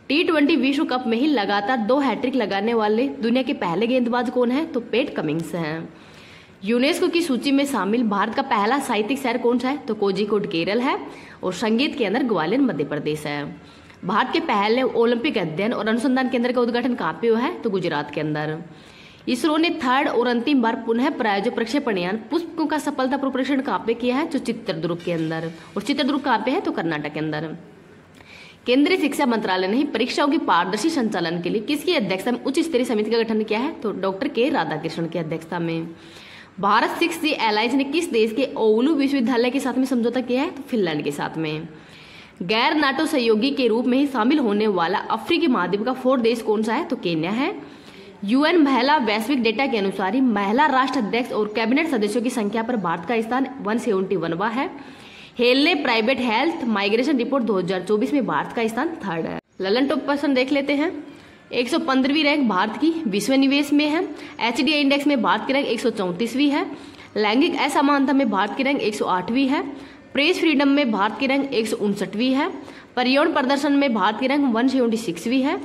T20 विश्व कप में ही लगातार 2 हैट्रिक लगाने वाले दुनिया के पहले गेंदबाज कौन है? तो पेट कमिंग्स हैं। यूनेस्को की सूची में शामिल भारत का पहला साहित्यिक शहर कौन सा है? तो कोझिकोड केरल है और संगीत के अंदर ग्वालियर मध्य प्रदेश है। भारत के पहले ओलंपिक अध्ययन और अनुसंधान केंद्र का उद्घाटन कहाँ पे हुआ है? तो गुजरात के अंदर। इसरो ने 3rd और अंतिम बार पुनः प्रायोजित प्रक्षेपण यान पुष्प का सफलतापूर्वक परीक्षण कहाँ पे किया है? तो चित्रदुर्ग के अंदर। और चित्रदुर्ग कहाँ पे है? तो कर्नाटक के अंदर। केंद्रीय शिक्षा मंत्रालय ने परीक्षाओं की पारदर्शी संचालन के लिए किसकी अध्यक्षता में उच्च स्तरीय समिति का गठन किया है? तो डॉक्टर के राधाकृष्णन की अध्यक्षता में। भारत 6G एलायंस ने किस देश के ओलू विश्वविद्यालय के साथ में समझौता किया है? तो फिनलैंड के साथ में। गैर नाटो सहयोगी के रूप में ही शामिल होने वाला अफ्रीकी महाद्वीप का 4th देश कौन सा है? तो केन्या है। UN महिला वैश्विक डेटा के अनुसार ही महिला राष्ट्र अध्यक्ष और कैबिनेट सदस्यों की संख्या पर भारत का स्थान 171वां है। हेल ने प्राइवेट हेल्थ माइग्रेशन रिपोर्ट 2024 में भारत का स्थान 3rd है। ललन टॉप पर्सन देख लेते हैं। 115वीं रैंक भारत की विश्व निवेश में है। HDI इंडेक्स में भारत की रैंक 134वीं है। लैंगिक असमानता में भारत की रैंक 108वीं है। प्रेस फ्रीडम में भारत की रैंक 159वीं है। पर्यावरण प्रदर्शन में भारत की रैंक 176वीं है।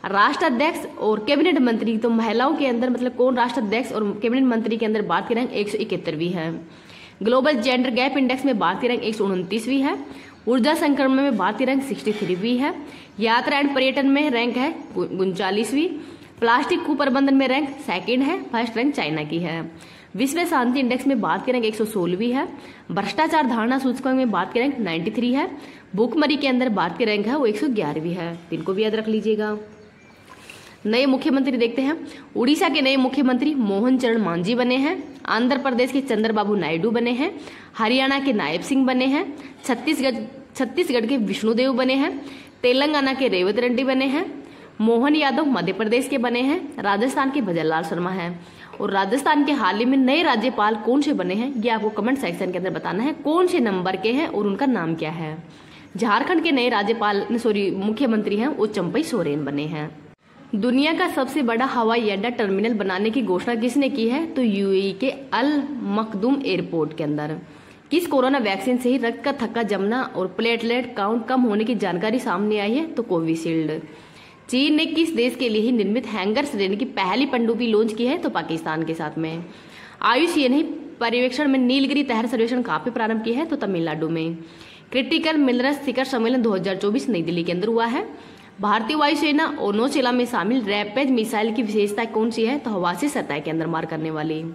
राष्ट्र अध्यक्ष और कैबिनेट मंत्री, तो महिलाओं के अंदर मतलब कौन राष्ट्र अध्यक्ष और कैबिनेट मंत्री के अंदर भारत की रैंक 171वीं है। ग्लोबल जेंडर गैप इंडेक्स में भारत की रैंक 129वीं है। ऊर्जा संक्रमण में भारत की रैंक 63वीं है। यात्रा एंड पर्यटन में रैंक है 39वीं। प्लास्टिक कुप्रबंधन में रैंक 2nd है। 1st रैंक चाइना की है। विश्व शांति इंडेक्स में भारत की रैंक 116वीं है। भ्रष्टाचार धारणा सूचकांक में भारत की रैंक 93 है। भूखमरी के अंदर भारत की रैंक है वो 111वीं है। इनको भी याद रख लीजिएगा। नए मुख्यमंत्री देखते हैं। उड़ीसा के नए मुख्यमंत्री मोहन चरण मांझी बने हैं। आंध्र प्रदेश के चंद्रबाबू नायडू बने हैं। हरियाणा के नायब सिंह बने हैं। छत्तीसगढ़ के विष्णुदेव बने हैं। तेलंगाना के रेवत रेड्डी बने हैं। मोहन यादव मध्य प्रदेश के बने हैं। राजस्थान के भजनलाल शर्मा हैं। और राजस्थान के हाल ही में नए राज्यपाल कौन से बने हैं ये आपको कमेंट सेक्शन के अंदर बताना है, कौन से नंबर के हैं और उनका नाम क्या है। झारखंड के नए मुख्यमंत्री हैं वो चंपई सोरेन बने हैं। दुनिया का सबसे बड़ा हवाई अड्डा टर्मिनल बनाने की घोषणा किसने की है? तो यूएई के अल मखदूम एयरपोर्ट के अंदर। किस कोरोना वैक्सीन से ही रक्त का थक्का जमना और प्लेटलेट काउंट कम होने की जानकारी सामने आई है? तो कोविशील्ड। चीन ने किस देश के लिए ही निर्मित हैंगर श्रेणी की पहली पनडुब्बी लॉन्च की है? तो पाकिस्तान के साथ में। आयुष्मान ने पर्यवेक्षण में नीलगिरी तहर सर्वेक्षण कहाँ पे प्रारंभ की है? तो तमिलनाडु में। क्रिटिकल मिनरल्स शिखर सम्मेलन 2024 नई दिल्ली के अंदर हुआ है। भारतीय वायुसेना और नौसेना में शामिल रैपिड मिसाइल की विशेषता कौन सी है? तो हवा से सतह के अंदर मार करने वाली।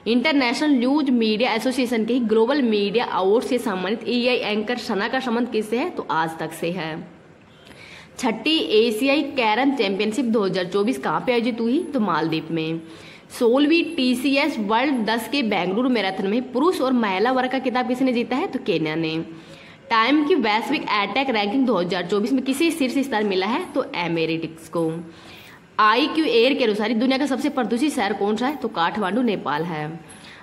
इंटरनेशनल न्यूज मीडिया एसोसिएशन के ग्लोबल मीडिया अवार्ड से सम्मानित एआई एंकर सना का संबंध किससे है? तो आज तक से है। छठी एशियाई कैरम चैंपियनशिप 2024 कहाँ पे आयोजित हुई? तो मालदीव में। 16वीं TCS वर्ल्ड 10 के बेंगलुरु मैराथन में पुरुष और महिला वर्ग का खिताब किसने जीता है? तो केन्या ने। टाइम की वैश्विक अटैक रैंकिंग 2024 में किसे शीर्ष स्थान मिला है? तो एमेरिटिक्स को। IQ एयर के अनुसार दुनिया का सबसे प्रदूषित शहर कौन सा है? तो काठमांडू नेपाल है।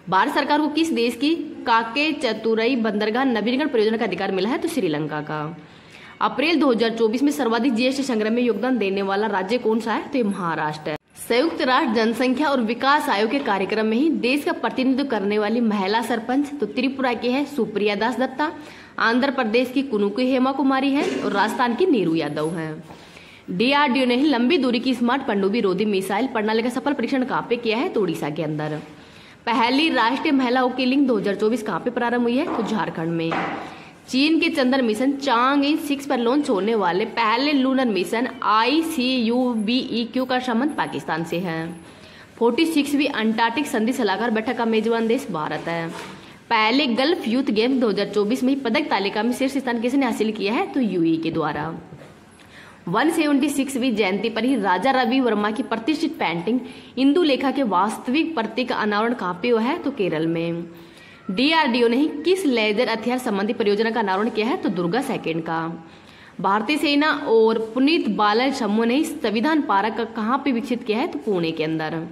भारत सरकार को किस देश की काके चतुरई बंदरगाह नवीनीकरण परियोजना का अधिकार मिला है? तो श्रीलंका का। अप्रैल 2024 में सर्वाधिक GST संग्रह में योगदान देने वाला राज्य कौन सा है? तो ये महाराष्ट्र है। संयुक्त राष्ट्र जनसंख्या और विकास आयोग के कार्यक्रम में ही देश का प्रतिनिधित्व करने वाली महिला सरपंच तो त्रिपुरा की है सुप्रिया दास दत्ता, आंध्र प्रदेश की कुनुकी हेमा कुमारी है और राजस्थान की नीरू यादव है। DRDO ने ही लंबी दूरी की स्मार्ट पनडुब्बी रोधी मिसाइल प्रणाली का सफल परीक्षण कहाँ पे किया है? तो उड़ीसा के अंदर। पहली राष्ट्रीय महिला हॉकी लीग 2024 कहाँ पे प्रारंभ हुई है? तो झारखंड में। चीन के चंद्र मिशन चांग-इन 6 पर लॉन्च होने वाले पहले लूनर मिशन ICUBEQ का संबंध पाकिस्तान से है। 46वीं अंटार्कटिक संधि सलाहकार बैठक का मेजबान देश भारत है। पहले गल्फ यूथ गेम 2024 में ही पदक तालिका में शीर्ष स्थान किसने हासिल किया है? तो यूएई के द्वारा। 176वीं जयंती पर ही राजा रवि वर्मा की प्रतिष्ठित पेंटिंग इंदु लेखा के वास्तविक प्रतीक का अनावरण कहाँ पे हुआ है? तो केरल में। DRDO ने ही किस लेजर हथियार संबंधी परियोजना का अनावरण किया है? तो दुर्गा सेकंड का। भारतीय सेना और पुनीत बालन समूह ने संविधान पार्क का कहाँ पे विकसित किया है? तो पुणे के अंदर।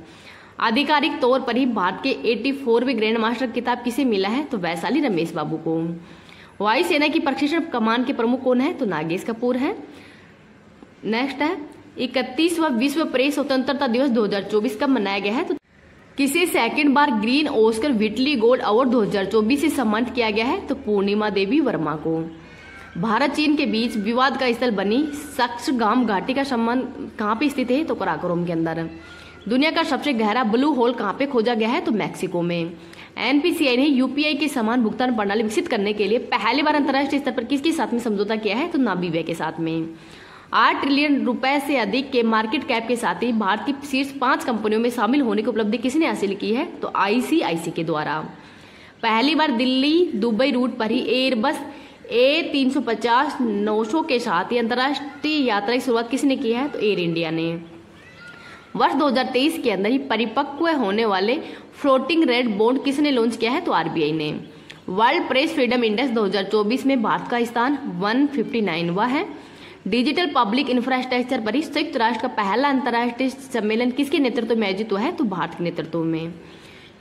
आधिकारिक तौर पर ही भारत के 84वें ग्रैंड मास्टर खिताब किसे मिला है? तो वैशाली रमेश बाबू को। वायुसेना की प्रशिक्षण कमान के प्रमुख कौन है? तो नागेश कपूर है। नेक्स्ट है 31वां विश्व प्रेस स्वतंत्रता दिवस 2024 कब मनाया गया है? तो किसे सेकंड बार green Oscar Whitley gold award 2024 से सम्मानित किया गया है? तो पूर्णिमा देवी वर्मा को। भारत चीन के बीच विवाद का स्थल बनी सक्सगाम घाटी का संबंध कहाँ पे स्थित है? तो कराकोरम के अंदर। दुनिया का सबसे गहरा ब्लू होल कहाँ पे खोजा गया है? तो मैक्सिको में। NPCI ने UPI के समान भुगतान प्रणाली विकसित करने के लिए पहली बार अंतर्राष्ट्रीय स्तर पर किसके साथ में समझौता किया है? तो नामीबिया के साथ में। 8 ट्रिलियन रुपए से अधिक के मार्केट कैप के साथ ही भारत की शीर्ष 5 कंपनियों में शामिल होने की उपलब्धि किसने हासिल की है? तो ICIC के द्वारा। पहली बार दिल्ली दुबई रूट पर ही एयरबस A350-900 के साथ ही अंतर्राष्ट्रीय यात्रा की शुरुआत किसने की है? तो एयर इंडिया ने। वर्ष 2023 के अंदर ही परिपक्व होने वाले फ्लोटिंग रेट बॉन्ड किसने लॉन्च किया है? तो RBI ने। वर्ल्ड प्रेस फ्रीडम इंडेक्स 2024 में भारत का स्थान 159वां है। डिजिटल पब्लिक इंफ्रास्ट्रक्चर पर ही संयुक्त राष्ट्र का पहला अंतर्राष्ट्रीय सम्मेलन किसके नेतृत्व में आयोजित हुआ है? तो भारत के नेतृत्व में।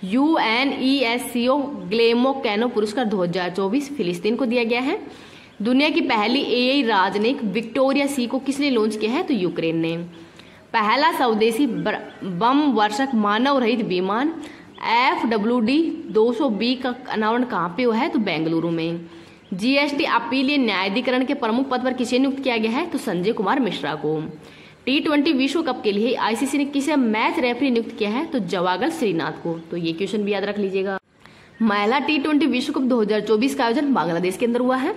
UNESCO ग्लेमो कैनो पुरस्कार 2024 फिलिस्तीन को दिया गया है। दुनिया की पहली AI राजनयिक विक्टोरिया सी को किसने लॉन्च किया है? तो यूक्रेन ने। पहला स्वदेशी बम वर्षक मानव रहित विमान FWD-200B का अनावरण कहाँ पे हुआ है? तो बेंगलुरु में। GST अपीलीय न्यायाधिकरण के प्रमुख पद पर किसे नियुक्त किया गया है? तो संजय कुमार मिश्रा को। T20 विश्व कप के लिए ICC ने किसे मैच रेफरी नियुक्त किया है? तो जवागल श्रीनाथ को। तो ये क्वेश्चन भी याद रख लीजिएगा। महिला T20 विश्व कप 2024 का आयोजन बांग्लादेश के अंदर हुआ है।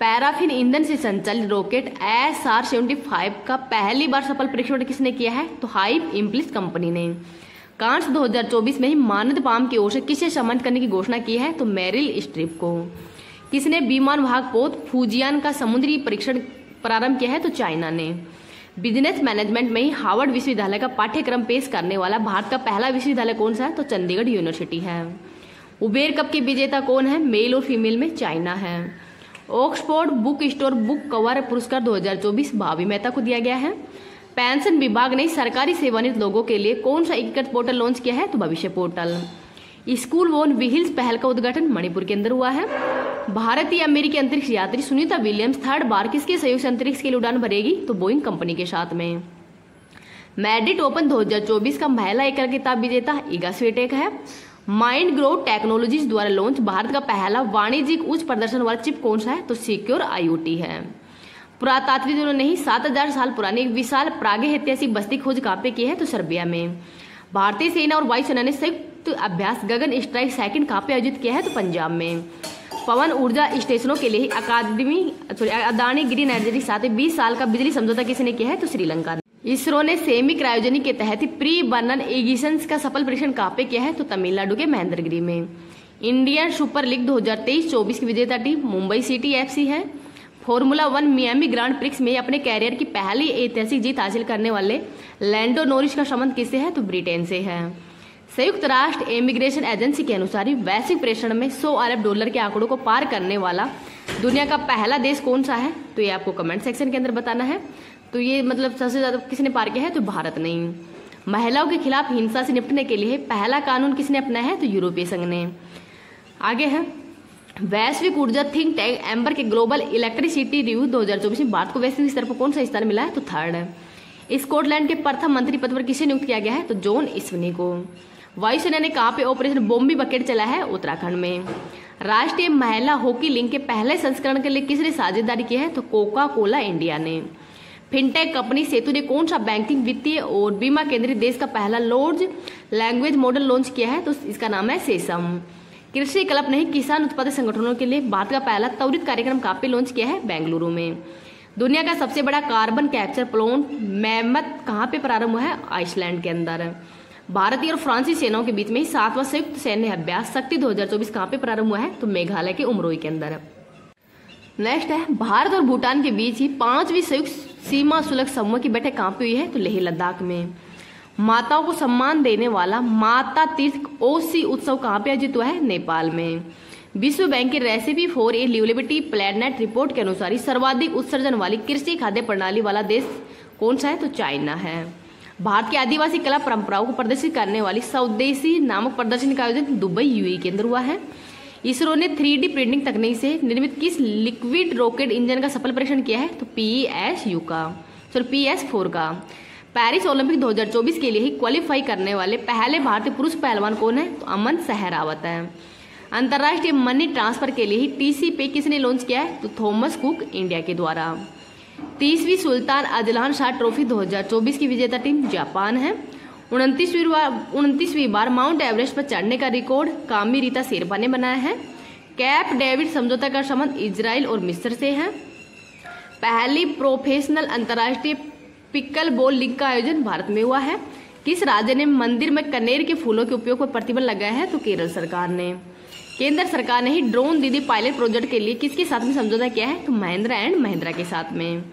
पैराफिन ईंधन से संचालित रॉकेट SR-75 का पहली बार सफल परीक्षण किसने किया है? तो हाइव इम्प्लिस कंपनी ने। कांस 2024 में ही मानद पाम की ओर से किसे सम्मानित करने की घोषणा की है? तो मेरिल स्ट्रीप को। किसने विमान वाहक पोत फूजियान का समुद्री परीक्षण प्रारंभ किया है? तो चाइना ने। बिजनेस मैनेजमेंट में ही हार्वर्ड विश्वविद्यालय का पाठ्यक्रम पेश करने वाला भारत का पहला विश्वविद्यालय कौन सा है? तो चंडीगढ़ यूनिवर्सिटी है। उबेर कप के विजेता कौन है? मेल और फीमेल में चाइना है। Oxford book store book cover पुरस्कार 2024 भावी मेहता को दिया गया है। पेंशन विभाग ने सरकारी सेवानिवृत्त लोगों के लिए कौन सा एकीकृत पोर्टल लॉन्च किया है? तो भविष्य पोर्टल। स्कूल ऑन व्हील्स पहल का उद्घाटन मणिपुर के अंदर हुआ है। भारतीय अमेरिकी अंतरिक्ष यात्री सुनीता विलियम्स थर्ड बार किसके सहयोग से अंतरिक्ष के लिए उड़ान भरेगी? तो बोइंग कंपनी के साथ में। मैड्रिड ओपन 2024 का महिला एकल खिताब विजेता इगा स्विटेक है। माइंड ग्रो टेक्नोलॉजीज द्वारा लॉन्च भारत का पहला वाणिज्यिक उच्च प्रदर्शन वाला चिप कौन सा है? तो सिक्योर IoT है। पुरातात्विकों ने ही 7000 साल पुरानी एक विशाल प्रागैतिहासिक बस्ती खोज कहाँ पे की है? तो सर्बिया में। भारतीय सेना और वायुसेना ने संयुक्त अभ्यास गगन स्ट्राइक सेकंड कहाँ पे आयोजित किया है? तो पंजाब में। पवन ऊर्जा स्टेशनों के लिए अदानी ग्रीन एनर्जी के साथ 20 साल का बिजली समझौता किसने किया है? तो श्रीलंका ने। इसरो ने सेमी क्रायोजेनिक के तहत प्री बर्नर इग्निशन का सफल परीक्षण कहाँ पे किया है? तो तमिलनाडु के महेंद्रगिरी में। इंडियन सुपर लीग 2023-24 की विजेता टीम मुंबई सिटी FC है। फॉर्मूला 1 मियामी ग्रांड प्रिक्स में अपने कैरियर की पहली ऐतिहासिक जीत हासिल करने वाले लैंडो नॉरिस का संबंध किससे है? तो ब्रिटेन से है। संयुक्त राष्ट्र इमिग्रेशन एजेंसी के अनुसार वैश्विक प्रेषण में $100 अरब के आंकड़ों को पार करने वाला दुनिया का पहला देश कौन सा है? तो ये आपको कमेंट सेक्शन के अंदर बताना है। तो ये मतलब सबसे ज्यादा किसने पार किया है? तो भारत ने। महिलाओं के खिलाफ हिंसा से निपटने के लिए पहला कानून किसने अपनाया है? तो यूरोपीय संघ ने। आगे है वैश्विक ऊर्जा थिंक टैंक एम्बर के ग्लोबल इलेक्ट्रिसिटी रिव्यू 2024 में भारत को वैश्विक स्तर पर कौन सा स्थान मिला है? तो थर्ड है। स्कॉटलैंड के प्रथम मंत्री पद पर किसे नियुक्त किया गया है? तो जॉन इस्वनी को। वायुसेना ने कहाँ पे ऑपरेशन बॉम्बी बकेट चलाया है? उत्तराखंड में। राष्ट्रीय महिला हॉकी लीग के पहले संस्करण के लिए किसने साझेदारी की है? तो कोका कोला इंडिया ने। फिनटेक कंपनी सेतु ने कौन सा बैंकिंग वित्तीय और बीमा केंद्रित देश का पहला लार्ज लैंग्वेज मॉडल लॉन्च किया है? तो इसका नाम है सेसम। कृषि क्लब ने किसान उत्पादक संगठनों के लिए भारत का पहला त्वरित कार्यक्रम कहाँ पे लॉन्च किया है? बेंगलुरु में। दुनिया का सबसे बड़ा कार्बन कैप्चर प्लांट मैमथ कहाँ पे प्रारंभ हुआ है? आइसलैंड के अंदर। भारतीय और फ्रांसीसी सेनाओं के बीच में 7वां संयुक्त सैन्य अभ्यास शक्ति 2024 कहाँ पे प्रारंभ हुआ है? तो मेघालय के उमरोई के अंदर। नेक्स्ट है भारत और भूटान के बीच ही 5वीं संयुक्त सीमा शुल्क समूह की बैठक कहाँ पे हुई है? तो लेह लद्दाख में। माताओं को सम्मान देने वाला माता तीर्थ OC उत्सव कहाँ पे आयोजित हुआ है? नेपाल में। विश्व बैंक की recipe for a livability planet report के अनुसार सर्वाधिक उत्सर्जन वाली कृषि खाद्य प्रणाली वाला देश कौन सा है? तो चाइना है। भारत की आदिवासी कला परंपराओं को प्रदर्शित करने वाली स्वदेशी नामक प्रदर्शनी का आयोजन दुबई UAE के अंदर हुआ है। इसरो ने 3D प्रिंटिंग तकनीक से निर्मित किस लिक्विड रॉकेट इंजन का सफल परीक्षण किया है? तो PS4 का। पेरिस ओलंपिक 2024 के लिए ही क्वालिफाई करने वाले पहले भारतीय पुरुष पहलवान कौन है? तो अमन सहरावत है। अंतर्राष्ट्रीय मनी ट्रांसफर के लिए ही TCP किसने लॉन्च किया है? तो थॉमस कुक इंडिया के द्वारा। 30वीं सुल्तान अजलान शाह ट्रॉफी 2024 की विजेता टीम जापान है। 29वीं बार माउंट एवरेस्ट पर चढ़ने का रिकॉर्ड कामी रीता शेरपा ने बनाया है। कैप डेविड समझौता का संबंध इजराइल और मिस्र से है। पहली प्रोफेशनल अंतर्राष्ट्रीय पिकल बॉल लीग का आयोजन भारत में हुआ है। किस राज्य ने मंदिर में कनेर के फूलों के उपयोग पर प्रतिबंध लगाया है? तो केरल सरकार ने। केंद्र सरकार ने ही ड्रोन दीदी पायलट प्रोजेक्ट के लिए किसके साथ में समझौता किया है? तो महिंद्रा एंड महिंद्रा के साथ में।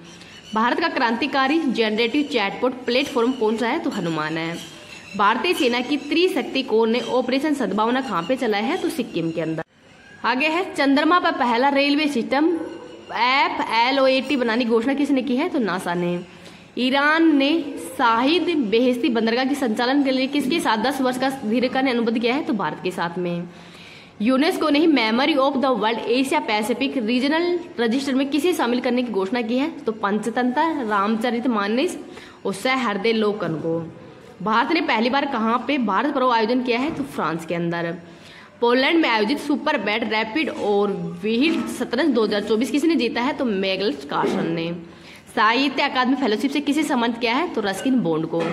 भारत का क्रांतिकारी जनरेटिव चैटबॉट प्लेटफॉर्म कौन सा है? तो हनुमान है। भारतीय सेना की त्रिशक्ति कोर ने ऑपरेशन सद्भावना कहाँ पे चलाया है? तो सिक्किम के अंदर। आगे है चंद्रमा पर पहला रेलवे सिस्टम FLOAT बनाने की घोषणा किसने की है? तो नासा ने। ईरान ने शाहिद बेहेस्ती बंदरगाह के संचालन के लिए किसके साथ 10 वर्ष का दीर्घकालीन अनुबंध किया है? तो भारत के साथ में। यूनेस्को ने ही memory of the world Asia Pacific regional register में किसे शामिल करने की घोषणा की है? तो पंचतंत्र, रामचरितमानस और सहृदय लोकन को। भारत ने पहली बार कहाँ पे भारत पर्व आयोजन किया है? तो फ्रांस के अंदर। पोलैंड में आयोजित सुपर बैट रैपिड और व्हील्ड शतरंज 2024 किसने जीता है? तो मैग्नस कार्लसन ने। साहित्य अकादमी फेलोशिप से किसे सम्मानित किया है? तो रस्किन बॉन्ड को।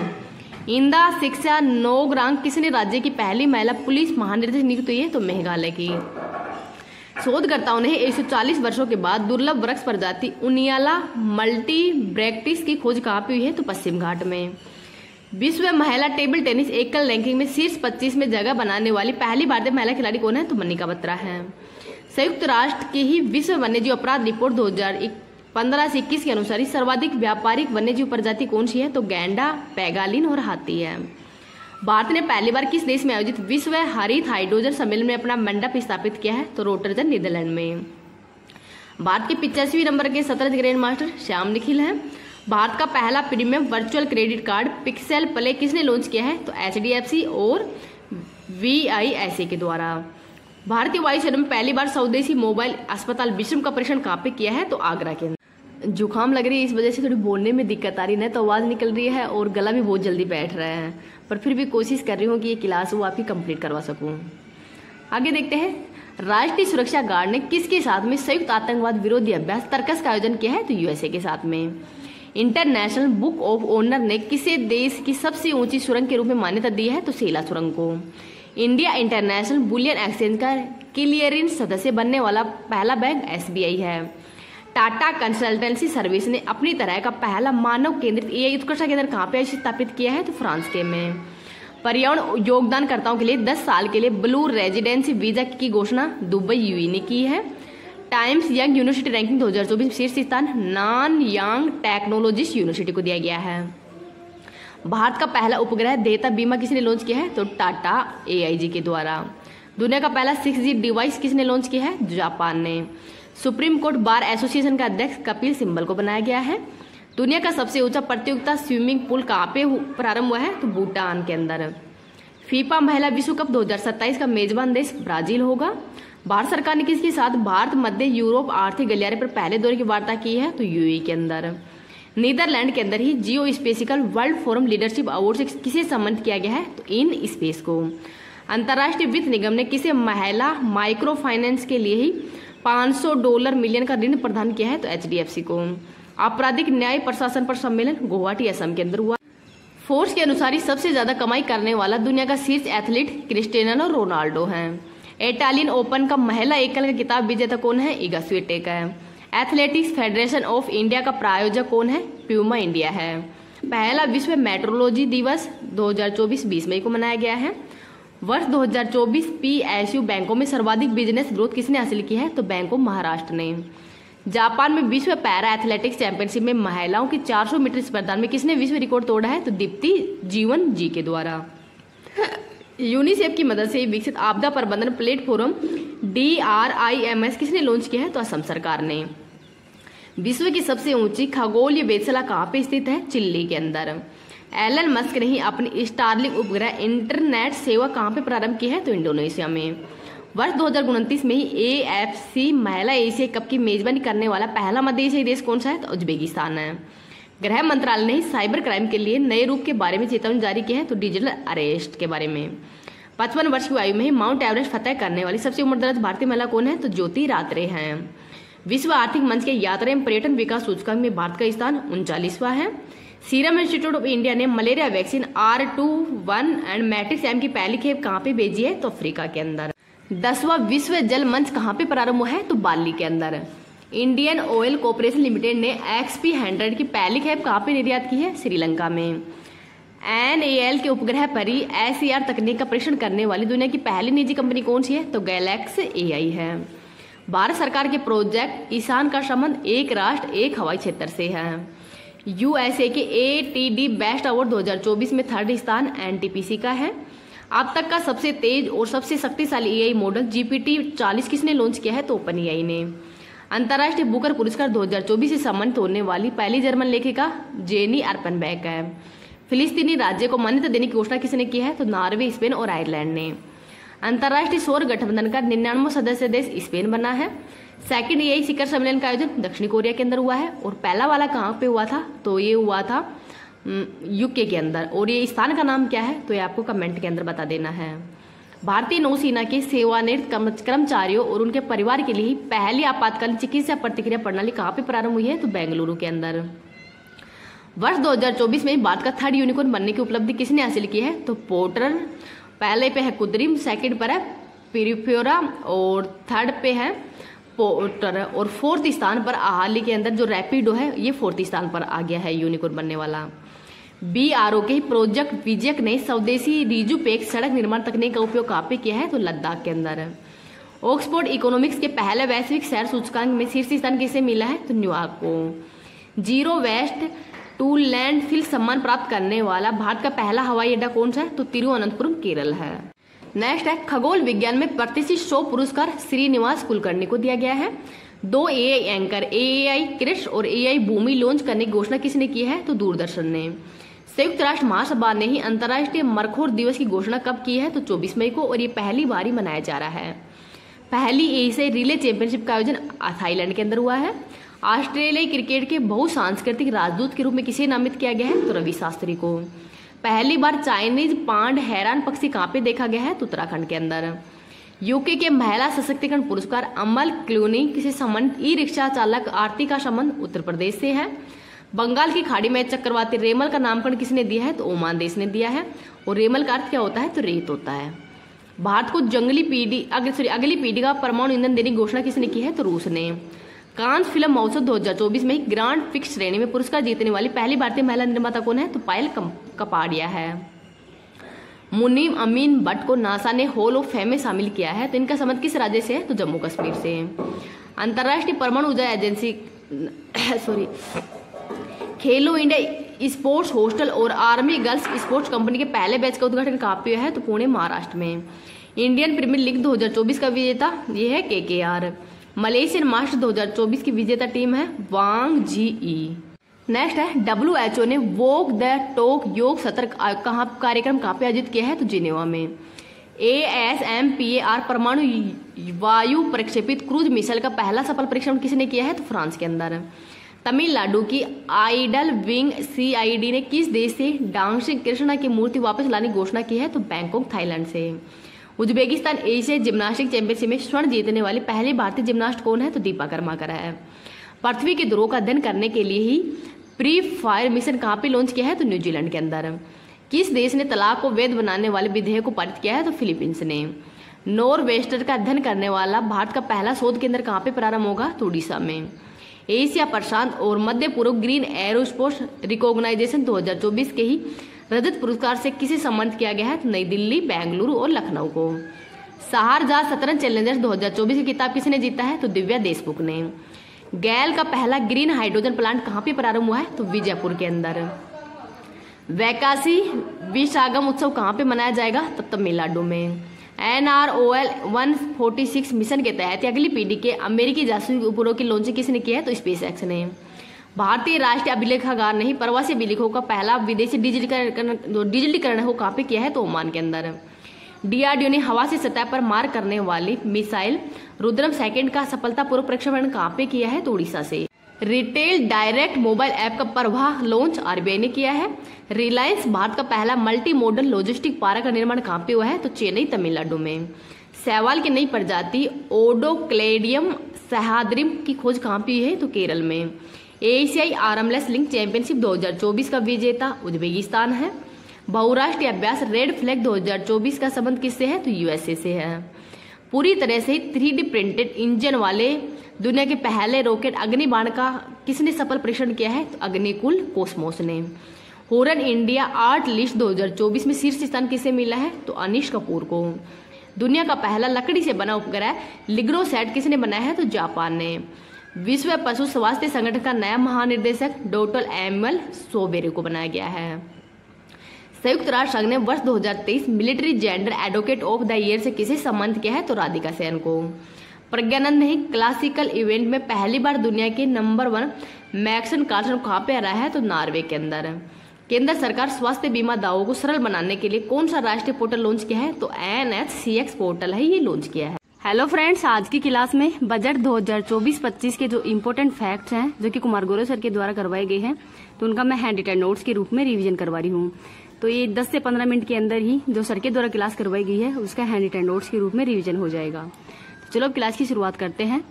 इंदा शिक्षा नोगरांग किसने राज्य की पहली महिला पुलिस महानिदेशक नियुक्त हुई है? तो मेघालय की। शोधकर्ताओं ने 140 वर्षों के बाद दुर्लभ वृक्ष प्रजाति उनियाला मल्टीब्रैक्टिस की खोज कहाँ पे हुई है? तो पश्चिम घाट में। विश्व महिला टेबल टेनिस एकल रैंकिंग में शीर्ष 25 में जगह बनाने वाली पहली भारतीय महिला खिलाड़ी कौन है? तो मनिका बत्रा है। संयुक्त राष्ट्र की ही विश्व वन्यजीव अपराध रिपोर्ट 2015 से 21 के अनुसार सर्वाधिक व्यापारिक वन्यजीव प्रजाति कौन सी है? तो गैंडा, पैगालिन और हाथी है। भारत ने पहली बार किस देश में आयोजित विश्व हरित हाइड्रोजन सम्मेलन में अपना मंडप स्थापित किया है? तो रोटरडम, नीदरलैंड में। भारत के 85वें नंबर के शतरंज ग्रैंड मास्टर श्याम निखिल हैं। भारत का पहला premium virtual credit card pixel play किसने लॉन्च किया है? तो HDFC और VISA के द्वारा। भारतीय वायुसेना में पहली बार स्वदेशी मोबाइल अस्पताल विश्रम का परीक्षण कहाँ पे किया है? तो आगरा के अंदर। जुकाम लग रही है, इस वजह से थोड़ी बोलने में दिक्कत आ रही है, तो आवाज़ निकल रही है और गला भी बहुत जल्दी बैठ रहा है, पर फिर भी कोशिश कर रही हूँ कि ये क्लास वो आपकी कंप्लीट करवा सकूँ। आगे देखते हैं, राष्ट्रीय सुरक्षा गार्ड ने किसके साथ में संयुक्त आतंकवाद विरोधी अभ्यास तर्कस का आयोजन किया है? तो USA के साथ में। इंटरनेशनल बुक ऑफ ऑनर ने किसे देश की सबसे ऊंची सुरंग के रूप में मान्यता दी है? तो सेला सुरंग को। इंडिया इंटरनेशनल बुलियन एक्सचेंज का क्लियरेंस सदस्य बनने वाला पहला बैंक SBI है। टाटा कंसल्टेंसी सर्विस ने अपनी तरह का पहला मानव केंद्रित AI उत्कृष्टता केंद्र कहाँ पे स्थापित किया है? तो फ्रांस के में। पर्यावरण योगदानकर्ताओं के लिए 10 साल के लिए ब्लू रेजिडेंसी वीजा की घोषणा दुबई UAE ने की है। टाइम्स यंग यूनिवर्सिटी रैंकिंग 2024 शीर्ष स्थान नॉन यंग टेक्नोलॉजिस्ट यूनिवर्सिटी को दिया गया है। भारत का पहला उपग्रह देयता बीमा किसने लॉन्च किया है? तो टाटा AIG के द्वारा। दुनिया का पहला 6G डिवाइस किसने लॉन्च किया है? जापान ने। सुप्रीम कोर्ट बार एसोसिएशन का अध्यक्ष कपिल सिब्बल को बनाया गया है। दुनिया का सबसे ऊंचा प्रतियोगिता स्विमिंग पूल कहाँ पे प्रारंभ हुआ है? तो भूटान के अंदर। फीफा महिला विश्व कप 2027 का मेजबान देश ब्राजील होगा। भारत सरकार ने किसके साथ भारत मध्य यूरोप आर्थिक गलियारे पर पहले दौरे की वार्ता की है? तो UAE के अंदर। नीदरलैंड के अंदर ही जियो स्पेसिकल वर्ल्ड फोरम लीडरशिप अवार्ड से किसे सम्मानित किया गया है? तो इन स्पेस को। अंतर्राष्ट्रीय वित्त निगम ने किसे महिला माइक्रो फाइनेंस के लिए ही $500 मिलियन का ऋण प्रदान किया है? तो HDFC को। आपराधिक न्याय प्रशासन पर सम्मेलन गुवाहाटी असम के अंदर हुआ। फोर्स के अनुसार सबसे ज्यादा कमाई करने वाला दुनिया का शीर्ष एथलीट क्रिस्टियानो रोनाल्डो है। इटालियन ओपन का महिला एकल का खिताब विजेता कौन है? इगा स्वीटेक है। एथलेटिक्स फेडरेशन ऑफ इंडिया का प्रायोजक कौन है? प्यूमा इंडिया है। पहला विश्व मेट्रोलॉजी दिवस 2024 20 मई को मनाया गया है। वर्ष 2024 PSU बैंकों में सर्वाधिक बिजनेस ग्रोथ किसने हासिल की है? तो बैंक ऑफ महाराष्ट्र ने। जापान में विश्व पैरा एथलेटिक्स चैंपियनशिप में महिलाओं की 400 मीटर स्पर्धा में किसने विश्व रिकॉर्ड तोड़ा है? तो दीप्ति जीवन जी के द्वारा। यूनिसेफ की मदद से विकसित आपदा प्रबंधन प्लेटफॉर्म DRIMS किसने लॉन्च किया है? तो असम सरकार ने। विश्व की सबसे ऊंची खगोलीय वेधशाला कहाँ पे स्थित है? चिल्ली के अंदर। एलन मस्क ने ही अपनी स्टारलिंक उपग्रह इंटरनेट सेवा कहाँ पे प्रारंभ की है? तो इंडोनेशिया में। वर्ष 2029 में ही AFC महिला एशिया कप की मेजबानी करने वाला पहला मध्य एशियाई देश कौन सा है? तो उज्बेकिस्तान है। गृह मंत्रालय ने साइबर क्राइम के लिए नए रूप के बारे में चेतावनी जारी की है, तो डिजिटल अरेस्ट के बारे में। 55 वर्ष की आयु में ही माउंट एवरेस्ट फतह करने वाली सबसे उम्रदराज भारतीय महिला कौन है? तो ज्योति रात्रे हैं। विश्व आर्थिक मंच के यात्रा एवं पर्यटन विकास सूचकांक में भारत का स्थान 39वां है। सीरम इंस्टीट्यूट ऑफ इंडिया ने malaria vaccine R21 and matrix M की पहली खेप कहाँ पे भेजी है? तो अफ्रीका के अंदर। 10वां विश्व जल मंच कहाँ पे प्रारंभ हुआ है? तो बाली के अंदर। इंडियन ऑयल कॉर्पोरेशन लिमिटेड ने XP100 की पहली खेप कहाँ पे निर्यात की है? श्रीलंका में। NAL के उपग्रह पर ही SAR तकनीक का परीक्षण करने वाली दुनिया की पहली निजी कंपनी कौन सी है? तो गैलेक्स AI है। भारत सरकार के प्रोजेक्ट किसान का संबंध एक राष्ट्र एक हवाई क्षेत्र से है। USA के ATD बेस्ट अवार्ड 2024 में 3rd स्थान NTPC का है। अब तक का सबसे तेज और सबसे शक्तिशाली AI मॉडल GPT-40 किसने लॉन्च किया है? तो OpenAI ने। अंतर्राष्ट्रीय बुकर पुरस्कार 2024 से सम्मानित होने वाली पहली जर्मन लेखिका जेनी अर्पनबैक है। फिलिस्तीनी राज्य को मान्यता देने की घोषणा किसने की है? तो नॉर्वे, स्पेन और आयरलैंड ने। अंतर्राष्ट्रीय सौर गठबंधन का 99वां सदस्य देश स्पेन बना है। सेकंड AI शिखर सम्मेलन का आयोजन दक्षिण कोरिया के अंदर हुआ है। और पहला वाला कहाँ पे हुआ था? तो ये हुआ था UK के अंदर। और ये स्थान का नाम क्या है? तो ये आपको कमेंट के अंदर बता देना है। भारतीय नौसेना के सेवानिवृत्त कर्मचारियों और उनके परिवार के लिए पहली आपातकालीन चिकित्सा प्रतिक्रिया प्रणाली कहाँ पे प्रारंभ हुई है? तो बेंगलुरु के अंदर। वर्ष 2024 में भारत का 3rd यूनिकॉर्न बनने की उपलब्धि किसने हासिल की है? तो पोर्टर। पहले पे है कुद्रिम, सेकंड पर है पिरिफ्योरा और 3rd पे है पोर्टर। और 4th स्थान पर हाल ही के अंदर जो रैपिडो है ये 4th स्थान पर आ गया है यूनिकॉर्न बनने वाला। BRO के प्रोजेक्ट विजयक ने स्वदेशी रिजुपेक्स सड़क निर्माण तकनीक का उपयोग कहाँ पे किया है? तो लद्दाख के अंदर। ऑक्सफोर्ड इकोनॉमिक्स के पहले वैश्विक शहर सूचकांक में शीर्ष स्थान किसे मिला है? तो न्यूयॉर्क को। जीरो वेस्ट टू लैंडफिल सम्मान प्राप्त करने वाला भारत का पहला हवाई अड्डा कौन सा है? तो तिरुवनंतपुरम केरल है। नेक्स्ट है खगोल विज्ञान में प्रतिष्ठित 100 पुरस्कार श्रीनिवास कुलकर्णी को दिया गया है। 2 AI एंकर AI कृष्ण और AI भूमि लॉन्च करने की घोषणा किसने की है? तो दूरदर्शन ने। संयुक्त राष्ट्र महासभा ने ही अंतर्राष्ट्रीय मरखोर दिवस की घोषणा कब की है? तो 24 मई को, और ये पहली बार ही मनाया जा रहा है। पहली एशियाई रिले चैंपियनशिप का आयोजन थाईलैंड के अंदर हुआ है। ऑस्ट्रेलियाई क्रिकेट के बहुसांस्कृतिक राजदूत के रूप में किसे नामित किया गया है? तो रवि शास्त्री को। पहली बार चाइनीज पांड हैरान पक्षी कहाँ पे देखा गया है? तो उत्तराखंड के अंदर। यूके के महिला सशक्तिकरण पुरस्कार अमल क्लूनी किसे संबंधित ई रिक्शा चालक आरती का संबंध उत्तर प्रदेश से है। बंगाल की खाड़ी में चक्रवाती रेमल का नामकरण किसने दिया है? तो ओमान देश ने दिया है। और रेमल का अर्थ क्या होता है? तो रेत होता है। भारत को अगली पीढ़ी का परमाणु ईंधन देने की घोषणा किसने की है? तो रूस ने। कांस फिल्म महोत्सव 2024 में ग्रांड फिक्स श्रेणी में पुरस्कार जीतने वाली पहली भारतीय महिला निर्माता कौन है? तो पायल कपाड़िया है। मुनीम अमीन भट्ट को नासा ने हॉल ऑफ फेम में शामिल किया है। तो इनका संबंध किस राज्य से है? तो जम्मू कश्मीर से। अंतर्राष्ट्रीय परमाणु ऊर्जा एजेंसी खेलो इंडिया स्पोर्ट्स हॉस्टल और आर्मी गर्ल्स स्पोर्ट्स कंपनी के पहले बैच का उद्घाटन कहाँ पे है? तो पुणे महाराष्ट्र में। इंडियन प्रीमियर लीग 2024 का विजेता ये है KKR। मलेशियन मास्टर 2024 की विजेता टीम है वांग जी। नेक्स्ट है WHO ने वॉक द टॉक योग सत्र कार्यक्रम कहाँ पे आयोजित किया है? तो जिनेवा में। ASMPAR परमाणु वायु प्रक्षेपित क्रूज मिसाइल का पहला सफल परीक्षण किसने किया है? तो फ्रांस के अंदर। तमिलनाडु की आइडल विंग CID ने किस देश से डांसिंग कृष्णा की मूर्ति वापस लाने की घोषणा की है? तो बैंकॉक थाईलैंड से। उज्बेकिस्तान एशियाई जिम्नास्टिक चैंपियनशिप में स्वर्ण जीतने वाली पहली भारतीय जिम्नास्ट कौन है? तो दीपा कर्माकर है। पृथ्वी के ध्रुव का अध्ययन करने के लिए ही प्री फायर मिशन कहाँ पे लॉन्च किया है? तो न्यूजीलैंड के अंदर। किस देश ने तलाक को वैध बनाने वाले विधेयक को पारित किया है? तो फिलीपींस ने। नॉरवेस्टर का अध्ययन करने वाला भारत का पहला शोध केंद्र कहाँ पे प्रारंभ होगा? तो उड़ीसा में। एशिया प्रशांत और मध्य पूर्व ग्रीन एरोस्पेस रिकॉग्नाइजेशन 2024 के ही रजत पुरस्कार से किसे सम्मानित किया गया है? तो नई दिल्ली, बेंगलुरु और लखनऊ को। शारजाह शतरंज चैलेंजर्स 2024 की किताब किसने जीता है? तो दिव्या देशमुख ने। गैल का पहला ग्रीन हाइड्रोजन प्लांट कहाँ पे प्रारंभ हुआ है? तो विजयपुर के अंदर। वैकासी विशागम उत्सव कहाँ पे मनाया जाएगा? तो तमिलनाडु में। NROL 146 मिशन के तहत अगली पीढ़ी के अमेरिकी जासूसी उपग्रह की लॉन्चिंग किसने की है? तो SpaceX ने। भारतीय राष्ट्रीय अभिलेखागार ने ही प्रवासी अभिलेखों का पहला विदेशी डिजिटलीकरण हो कहाँ पे किया है? तो ओमान के अंदर। DRDO ने हवा से सतह पर मार करने वाली मिसाइल रुद्रम सेकंड का सफलतापूर्वक प्रक्षेपण कहाँ पे किया है? तो उड़ीसा से। रिटेल डायरेक्ट मोबाइल ऐप का प्रवाह लॉन्च RBI ने किया है। रिलायंस भारत का पहला मल्टी मॉडल लॉजिस्टिक पार्क का निर्माण कहाँ पे हुआ है? तो चेन्नई तमिलनाडु में। शैवाल की नई प्रजाति ओडोक्लेडियम सहाद्रिम की खोज कहाँ पे है? तो केरल में। एशियाई आर्म रेसलिंग चैंपियनशिप 2024 का विजेता उज्बेकिस्तान है। बहुराष्ट्रीय अभ्यास रेड फ्लैग 2024 का संबंध किससे है? तो USA से है। पूरी तरह से 3D प्रिंटेड इंजन वाले दुनिया के पहले रॉकेट अग्निबाण का किसने सफल परीक्षण किया है? तो अग्निकुल कॉस्मोस ने। हॉरन इंडिया आर्ट लिस्ट 2024 में शीर्ष स्थान किसे मिला है? तो अनिश कपूर को। दुनिया का पहला लकड़ी से बना उपग्रह लिग्रोसैट किसने बनाया है? तो जापान ने। विश्व पशु स्वास्थ्य संगठन का नया महानिर्देशक डॉक्टर एमएल सोबेरे को बनाया गया है। संयुक्त राष्ट्र संघ ने वर्ष 2023 military gender advocate of the year से किसे सम्मानित किया है? तो राधिका सेन को। प्रज्ञानंद ने क्लासिकल इवेंट में पहली बार दुनिया के नंबर 1 मैक्सन कार्सन कहाँ पे आ रहा है? तो नॉर्वे के अंदर। केंद्र सरकार स्वास्थ्य बीमा दावों को सरल बनाने के लिए कौन सा राष्ट्रीय पोर्टल लॉन्च किया है? तो NHCX पोर्टल है, ये लॉन्च किया है। हेलो फ्रेंड्स, आज की क्लास में बजट 2024-25 के जो इम्पोर्टेंट फैक्ट्स हैं जो कि कुमार गौरव सर के द्वारा करवाए गए हैं, तो उनका मैं हैंड रिटन नोट्स के रूप में रिवीजन करवा रही हूँ। तो ये 10 से 15 मिनट के अंदर ही जो सर के द्वारा क्लास करवाई गई है उसका हैंड रिटन नोट्स के रूप में रिवीजन हो जाएगा। तो चलो अब क्लास की शुरुआत करते हैं।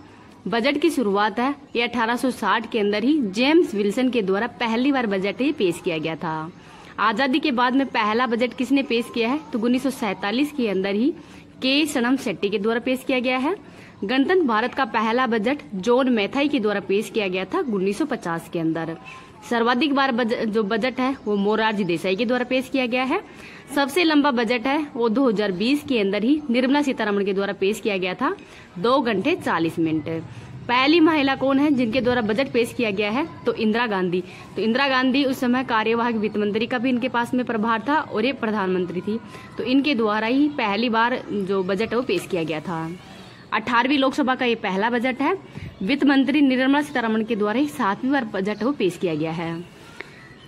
बजट की शुरुआत है ये 1860 के अंदर ही जेम्स विल्सन के द्वारा पहली बार बजट ये पेश किया गया था। आजादी के बाद में पहला बजट किसने पेश किया है? तो 1947 के अंदर ही के सनम शेट्टी के द्वारा पेश किया गया है। गणतंत्र भारत का पहला बजट जॉन मैथाई के द्वारा पेश किया गया था 1950 के अंदर। सर्वाधिक बार जो बजट है वो मोरारजी देसाई के द्वारा पेश किया गया है। सबसे लंबा बजट है वो 2020 के अंदर ही निर्मला सीतारमण के द्वारा पेश किया गया था, 2 घंटे 40 मिनट। पहली महिला कौन है जिनके द्वारा बजट पेश किया गया है? तो इंदिरा गांधी। तो इंदिरा गांधी उस समय कार्यवाहक वित्त मंत्री का भी इनके पास में प्रभार था और ये प्रधानमंत्री थी, तो इनके द्वारा ही पहली बार जो बजट है वो पेश किया गया था। 18वीं लोकसभा का ये पहला बजट है। वित्त मंत्री निर्मला सीतारमण के द्वारा ही 7वीं बार बजट है वो पेश किया गया है।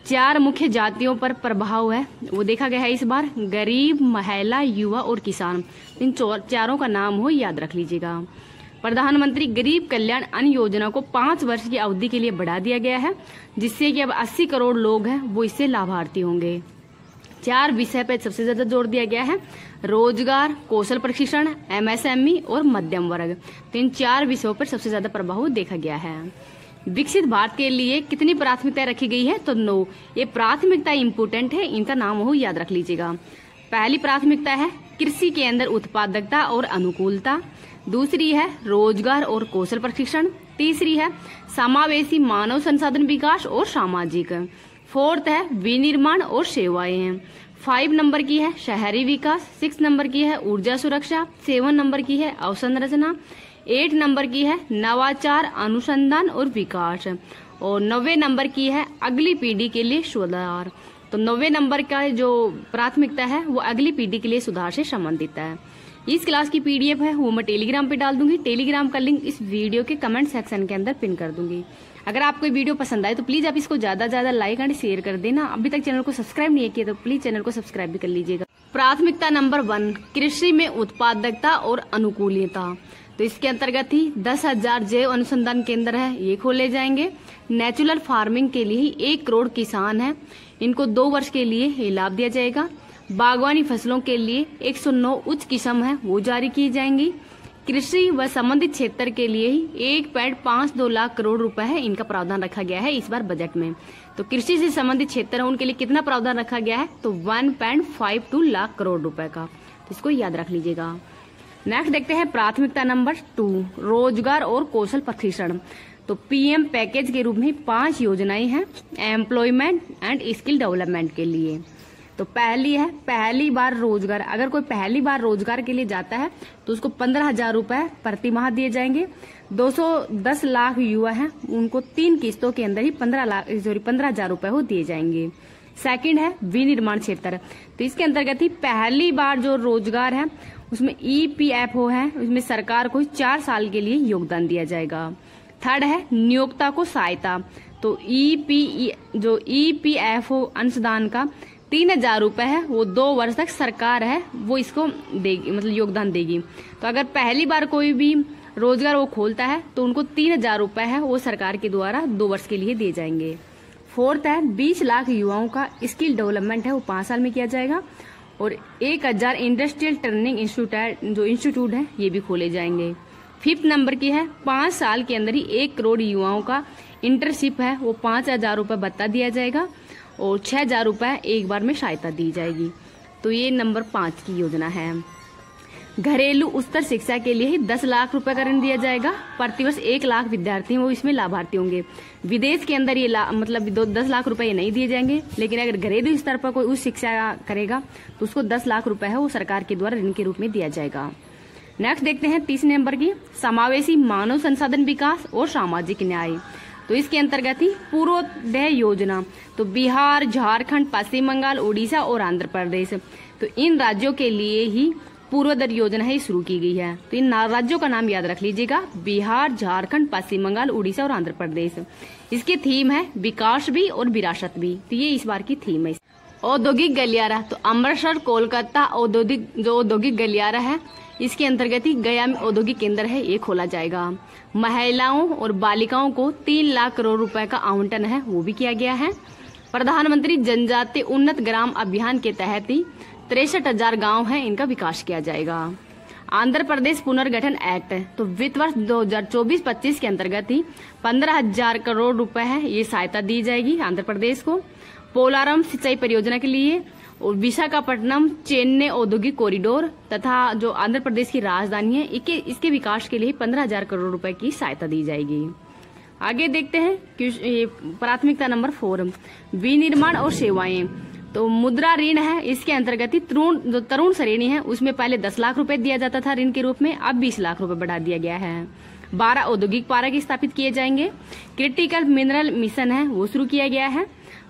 4 मुख्य जातियों पर प्रभाव है वो देखा गया है इस बार, गरीब, महिला, युवा और किसान। इन चारों का नाम हो याद रख लीजिएगा। प्रधानमंत्री गरीब कल्याण अन्न योजना को 5 वर्ष की अवधि के लिए बढ़ा दिया गया है, जिससे कि अब 80 करोड़ लोग हैं वो इससे लाभार्थी होंगे। 4 विषय पर सबसे ज्यादा जोर दिया गया है, रोजगार, कौशल प्रशिक्षण, MSME और मध्यम वर्ग। तो इन 4 विषयों पर सबसे ज्यादा प्रभाव देखा गया है। विकसित भारत के लिए कितनी प्राथमिकताएं रखी गई है? तो 9। ये प्राथमिकता इम्पोर्टेंट है, इनका नाम हो याद रख लीजिएगा। पहली प्राथमिकता है कृषि के अंदर उत्पादकता और अनुकूलता। दूसरी है रोजगार और कौशल प्रशिक्षण। तीसरी है समावेशी मानव संसाधन विकास और सामाजिक। 4th है विनिर्माण और सेवाएं। 5 नंबर की है शहरी विकास। 6 नंबर की है ऊर्जा सुरक्षा। 7 नंबर की है अवसंरचना। 8 नंबर की है नवाचार, अनुसंधान और विकास। और 9वें नंबर की है अगली पीढ़ी के लिए सुधार। तो 9वें नंबर का जो प्राथमिकता है वो अगली पीढ़ी के लिए सुधार से संबंधित है। इस क्लास की PDF है वो मैं टेलीग्राम पे डाल दूंगी। टेलीग्राम का लिंक इस वीडियो के कमेंट सेक्शन के अंदर पिन कर दूंगी। अगर आपको वीडियो पसंद आए तो प्लीज आप इसको ज्यादा लाइक एंड शेयर कर देना। अभी तक चैनल को सब्सक्राइब नहीं किया तो प्लीज चैनल को सब्सक्राइब भी कर लीजिएगा। प्राथमिकता नंबर 1 कृषि में उत्पादकता और अनुकूलता। तो इसके अंतर्गत ही 10,000 जैव अनुसंधान केंद्र है ये खोले जाएंगे। नेचुरल फार्मिंग के लिए ही 1 करोड़ किसान है, इनको 2 वर्ष के लिए ये लाभ दिया जाएगा। बागवानी फसलों के लिए 109 उच्च किस्म है वो जारी की जाएंगी। कृषि व संबंधित क्षेत्र के लिए ही 1.52 लाख करोड़ रुपए है इनका प्रावधान रखा गया है इस बार बजट में। तो कृषि से संबंधित क्षेत्र है उनके लिए कितना प्रावधान रखा गया है? तो 1.52 लाख करोड़ रुपए का। तो इसको याद रख लीजिएगा। नेक्स्ट देखते हैं प्राथमिकता नंबर 2 रोजगार और कौशल प्रशिक्षण। तो PM पैकेज के रूप में 5 योजनाएं हैं एम्प्लॉयमेंट एंड स्किल डेवलपमेंट के लिए। तो पहली है पहली बार रोजगार। अगर कोई पहली बार रोजगार के लिए जाता है तो उसको 15,000 रुपए प्रति माह दिए जाएंगे। 210 लाख युवा हैं उनको 3 किस्तों के अंदर ही 15,000 रुपए वो दिए जाएंगे। सेकंड है विनिर्माण क्षेत्र। तो इसके अंतर्गत ही पहली बार जो रोजगार है उसमें EPFO है, उसमें सरकार को 4 साल के लिए योगदान दिया जाएगा। थर्ड है नियोक्ता को सहायता। तो EPFO अंशदान का 3,000 रुपए है वो 2 वर्ष तक सरकार है वो इसको देगी, मतलब योगदान देगी। तो अगर पहली बार कोई भी रोजगार वो खोलता है तो उनको 3,000 रुपए है वो सरकार के द्वारा 2 वर्ष के लिए दिए जाएंगे। 4th है 20 लाख युवाओं का स्किल डेवलपमेंट है वो 5 साल में किया जाएगा। और 1,000 इंडस्ट्रियल ट्रेनिंग इंस्टीट्यूट है ये भी खोले जाएंगे। 5th नंबर की है 5 साल के अंदर ही 1 करोड़ युवाओं का इंटर्नशिप है वो 5,000 रुपए भत्ता दिया जाएगा और 6,000 रुपए एक बार में सहायता दी जाएगी। तो ये नंबर 5 की योजना है। घरेलू उच्चतर शिक्षा के लिए ही 10 लाख रुपए का ऋण दिया जाएगा। प्रतिवर्ष 1 लाख विद्यार्थी वो इसमें लाभार्थी होंगे। विदेश के अंदर ये मतलब 10 लाख रुपए ये नहीं दिए जाएंगे, लेकिन अगर घरेलू स्तर पर कोई उच्च शिक्षा करेगा तो उसको 10 लाख रुपए है वो सरकार के द्वारा ऋण के रूप में दिया जाएगा। नेक्स्ट देखते हैं 30 नंबर की समावेशी मानव संसाधन विकास और सामाजिक न्याय। तो इसके अंतर्गत ही पूर्वोदय योजना। तो बिहार, झारखंड, पश्चिम बंगाल, उड़ीसा और आंध्र प्रदेश, तो इन राज्यों के लिए ही पूर्वोदय योजना है शुरू की गई है। तो इन राज्यों का नाम याद रख लीजिएगा, बिहार, झारखंड, पश्चिम बंगाल, उड़ीसा और आंध्र प्रदेश। इसकी थीम है विकास भी और विरासत भी। तो ये इस बार की थीम है। औद्योगिक गलियारा। तो अमृतसर, कोलकाता औद्योगिक गलियारा है इसके अंतर्गत ही गया में औद्योगिक केंद्र है ये खोला जाएगा। महिलाओं और बालिकाओं को 3 लाख करोड़ रुपए का आवंटन है वो भी किया गया है। प्रधानमंत्री जनजातीय उन्नत ग्राम अभियान के तहत ही 63,000 गांव हैं इनका विकास किया जाएगा। आंध्र प्रदेश पुनर्गठन एक्ट। तो वित्त वर्ष 2024-25 के अंतर्गत ही 15,000 करोड़ रुपए है ये सहायता दी जाएगी आंध्र प्रदेश को। पोलारम सिंचाई परियोजना के लिए और विशाखापट्टनम चेन्नई औद्योगिक कॉरिडोर तथा जो आंध्र प्रदेश की राजधानी है इसके विकास के लिए 15,000 करोड़ रुपए की सहायता दी जाएगी। आगे देखते हैं कि प्राथमिकता नंबर 4 विनिर्माण और सेवाएं। तो मुद्रा ऋण है, इसके अंतर्गत ही जो तरुण श्रेणी है उसमें पहले 10 लाख रुपए दिया जाता था ऋण के रूप में, अब 20 लाख रुपए बढ़ा दिया गया है। 12 औद्योगिक पार्क स्थापित किए जाएंगे। क्रिटिकल मिनरल मिशन है वो शुरू किया गया है।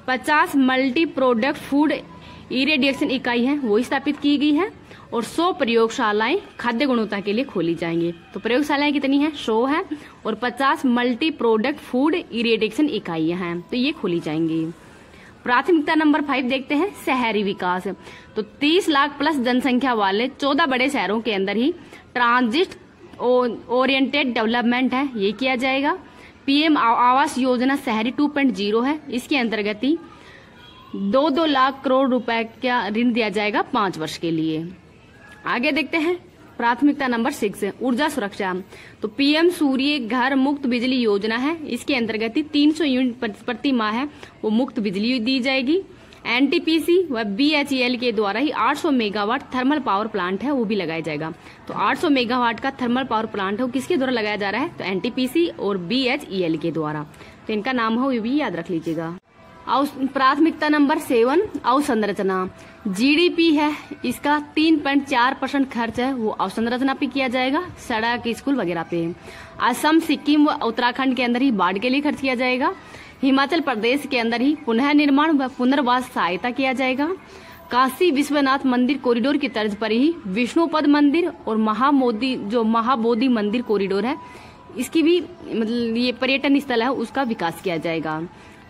50 मल्टी प्रोडक्ट फूड इरेडिएशन इकाई है वो स्थापित की गई है और 100 प्रयोगशालाएं खाद्य गुणवत्ता के लिए खोली जाएंगी। तो प्रयोगशालाएं कितनी है? 100 है और 50 मल्टी प्रोडक्ट फूड इरेडिएशन इकाइयां हैं तो ये खोली जाएंगी। प्राथमिकता नंबर 5 देखते हैं शहरी विकास। तो 30 लाख प्लस जनसंख्या वाले 14 बड़े शहरों के अंदर ही ट्रांजिट ओरिएंटेड डेवलपमेंट है ये किया जाएगा। पीएम आवास योजना शहरी 2.0 है, इसके अंतर्गत ही 2-2 लाख करोड़ रुपए का ऋण दिया जाएगा 5 वर्ष के लिए। आगे देखते हैं प्राथमिकता नंबर 6 ऊर्जा सुरक्षा। तो पीएम सूर्य घर मुक्त बिजली योजना है, इसके अंतर्गत ही 300 यूनिट प्रति माह है वो मुक्त बिजली दी जाएगी। एनटीपीसी व बीएचईएल के द्वारा ही 800 मेगावाट थर्मल पावर प्लांट है वो भी लगाया जाएगा। तो 800 मेगावाट का थर्मल पावर प्लांट है वो किसके द्वारा लगाया जा रहा है? तो एनटीपीसी और बीएचईएल के द्वारा। तो इनका नाम हो ये भी याद रख लीजिएगा। प्राथमिकता नंबर 7 अवसंरचना। जीडीपी है इसका 3.4% खर्च है वो अवसंरचना पे किया जाएगा, सड़क स्कूल वगैरह पे। असम सिक्किम व उत्तराखंड के अंदर ही बाढ़ के लिए खर्च किया जाएगा। हिमाचल प्रदेश के अंदर ही पुनः निर्माण व पुनर्वास सहायता किया जाएगा। काशी विश्वनाथ मंदिर कॉरिडोर की तर्ज पर ही विष्णुपद मंदिर और महाबोधि मंदिर कॉरिडोर है इसकी भी मतलब ये पर्यटन स्थल है उसका विकास किया जाएगा।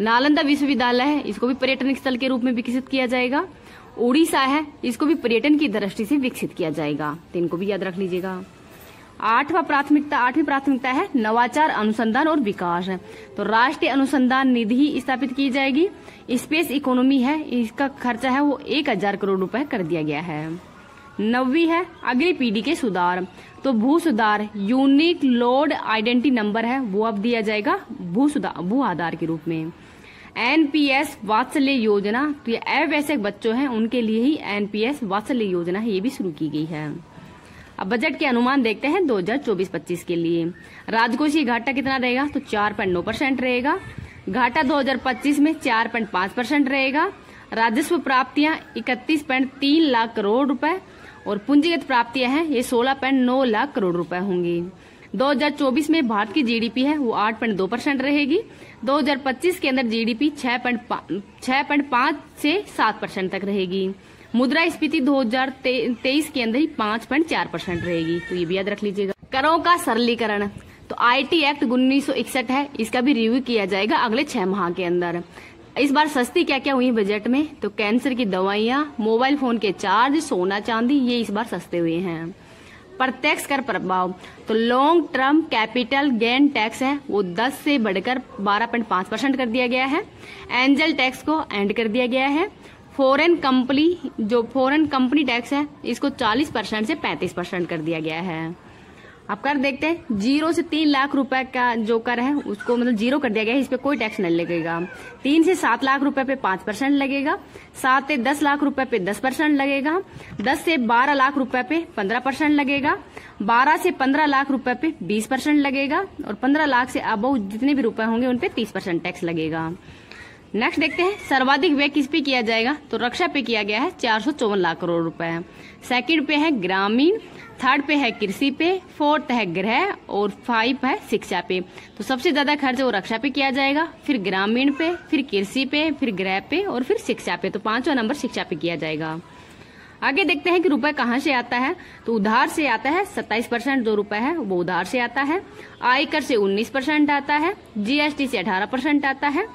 नालंदा विश्वविद्यालय है इसको भी पर्यटन स्थल के रूप में विकसित किया जाएगा। उड़ीसा है इसको भी पर्यटन की दृष्टि से विकसित किया जाएगा, तो इनको भी याद रख लीजिएगा। 8वीं प्राथमिकता है नवाचार अनुसंधान और विकास है। तो राष्ट्रीय अनुसंधान निधि स्थापित की जाएगी। स्पेस इकोनॉमी है इसका खर्चा है वो 1000 करोड़ रुपए कर दिया गया है। 9वीं है अगली पीढ़ी के सुधार। तो भू सुधार यूनिक लोड आइडेंटिटी नंबर है वो अब दिया जाएगा भू आधार के रूप में। एनपीएस वात्सल्य योजना, तो ये अवयस्क बच्चों हैं उनके लिए ही एनपीएस वात्सल्य योजना है ये भी शुरू की गई है। अब बजट के अनुमान देखते हैं 2024-25 के लिए। राजकोषीय घाटा कितना रहेगा? तो 4.9% रहेगा। घाटा 2025 में 4.5% रहेगा। राजस्व प्राप्तियां 31.3 लाख करोड़ रुपए और पूंजीगत प्राप्तियां हैं ये 16.9 लाख करोड़ रुपए होंगी। 2024 में भारत की जीडीपी है वो 8.2% रहेगी। 2025 के अंदर जीडीपी 6.5 से 7% तक रहेगी। मुद्रास्फीति 2023 के अंदर ही 5.4% रहेगी, तो ये भी याद रख लीजिएगा। करों का सरलीकरण, तो आईटी एक्ट 1961 है इसका भी रिव्यू किया जाएगा अगले 6 माह के अंदर। इस बार सस्ती क्या क्या हुई बजट में? तो कैंसर की दवाइयां, मोबाइल फोन के चार्ज, सोना चांदी ये इस बार सस्ते हुए हैं। प्रत्यक्ष कर प्रभाव, तो long term capital gain tax है वो 10 से बढ़कर 12.5% कर दिया गया है। एंजल टैक्स को एंड कर दिया गया है। फॉरेन कंपनी टैक्स है इसको 40% से 35% कर दिया गया है। अब कर देखते हैं 0 से 3 लाख रुपए का जो कर है उसको मतलब 0 कर दिया गया है, इस पे कोई टैक्स नहीं लगेगा। 3 से 7 लाख रुपए पे 5% लगेगा। 7 से 10 लाख रुपए पे 10% लगेगा। 10 से 12 लाख रुपए पे 15% लगेगा। 12 से 15 लाख रुपए पे 20% लगेगा और 15 लाख से अबव जितने भी रुपए होंगे उन पे 30% टैक्स लगेगा। नेक्स्ट देखते हैं सर्वाधिक व्यय किस पे किया जाएगा? तो रक्षा पे किया गया है 454 लाख करोड़ रुपए। सेकंड पे है ग्रामीण, थर्ड पे है कृषि पे, फोर्थ है गृह और 5 है शिक्षा पे। तो सबसे ज्यादा खर्च वो रक्षा पे किया जाएगा, फिर ग्रामीण पे, फिर कृषि पे, फिर गृह पे और फिर शिक्षा पे। तो 5वां नंबर शिक्षा पे किया जाएगा। आगे देखते हैं कि रुपए कहाँ से आता है? तो उधार से आता है 27% जो रुपए है वो उधार से आता है। आयकर से 19% आता है। जीएसटी से 18% आता है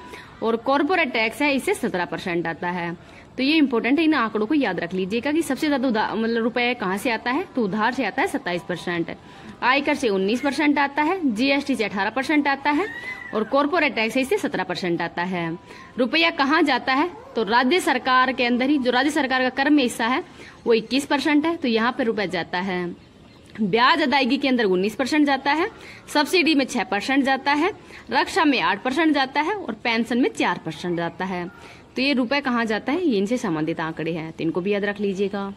और कॉर्पोरेट टैक्स है इससे 17% आता है। तो ये इंपॉर्टेंट है, इन आंकड़ों को याद रख लीजिएगा कि सबसे ज्यादा मतलब रुपए कहाँ से आता है? तो उधार से आता है 27%, आयकर से 19% आता है, जीएसटी से 18% आता है और कॉर्पोरेट टैक्स है इससे 17% आता है। रुपया कहाँ जाता है? तो राज्य सरकार के अंदर ही जो राज्य सरकार का कर में हिस्सा है वो 21% है, तो यहाँ पे रुपया जाता है। ब्याज अदायगी के अंदर 19% जाता है, सब्सिडी में 6% जाता है, रक्षा में 8% जाता है और पेंशन में 4% जाता है। तो ये रुपए कहाँ जाता है? ये इनसे संबंधित आंकड़े हैं, तो इनको भी याद रख लीजिएगा।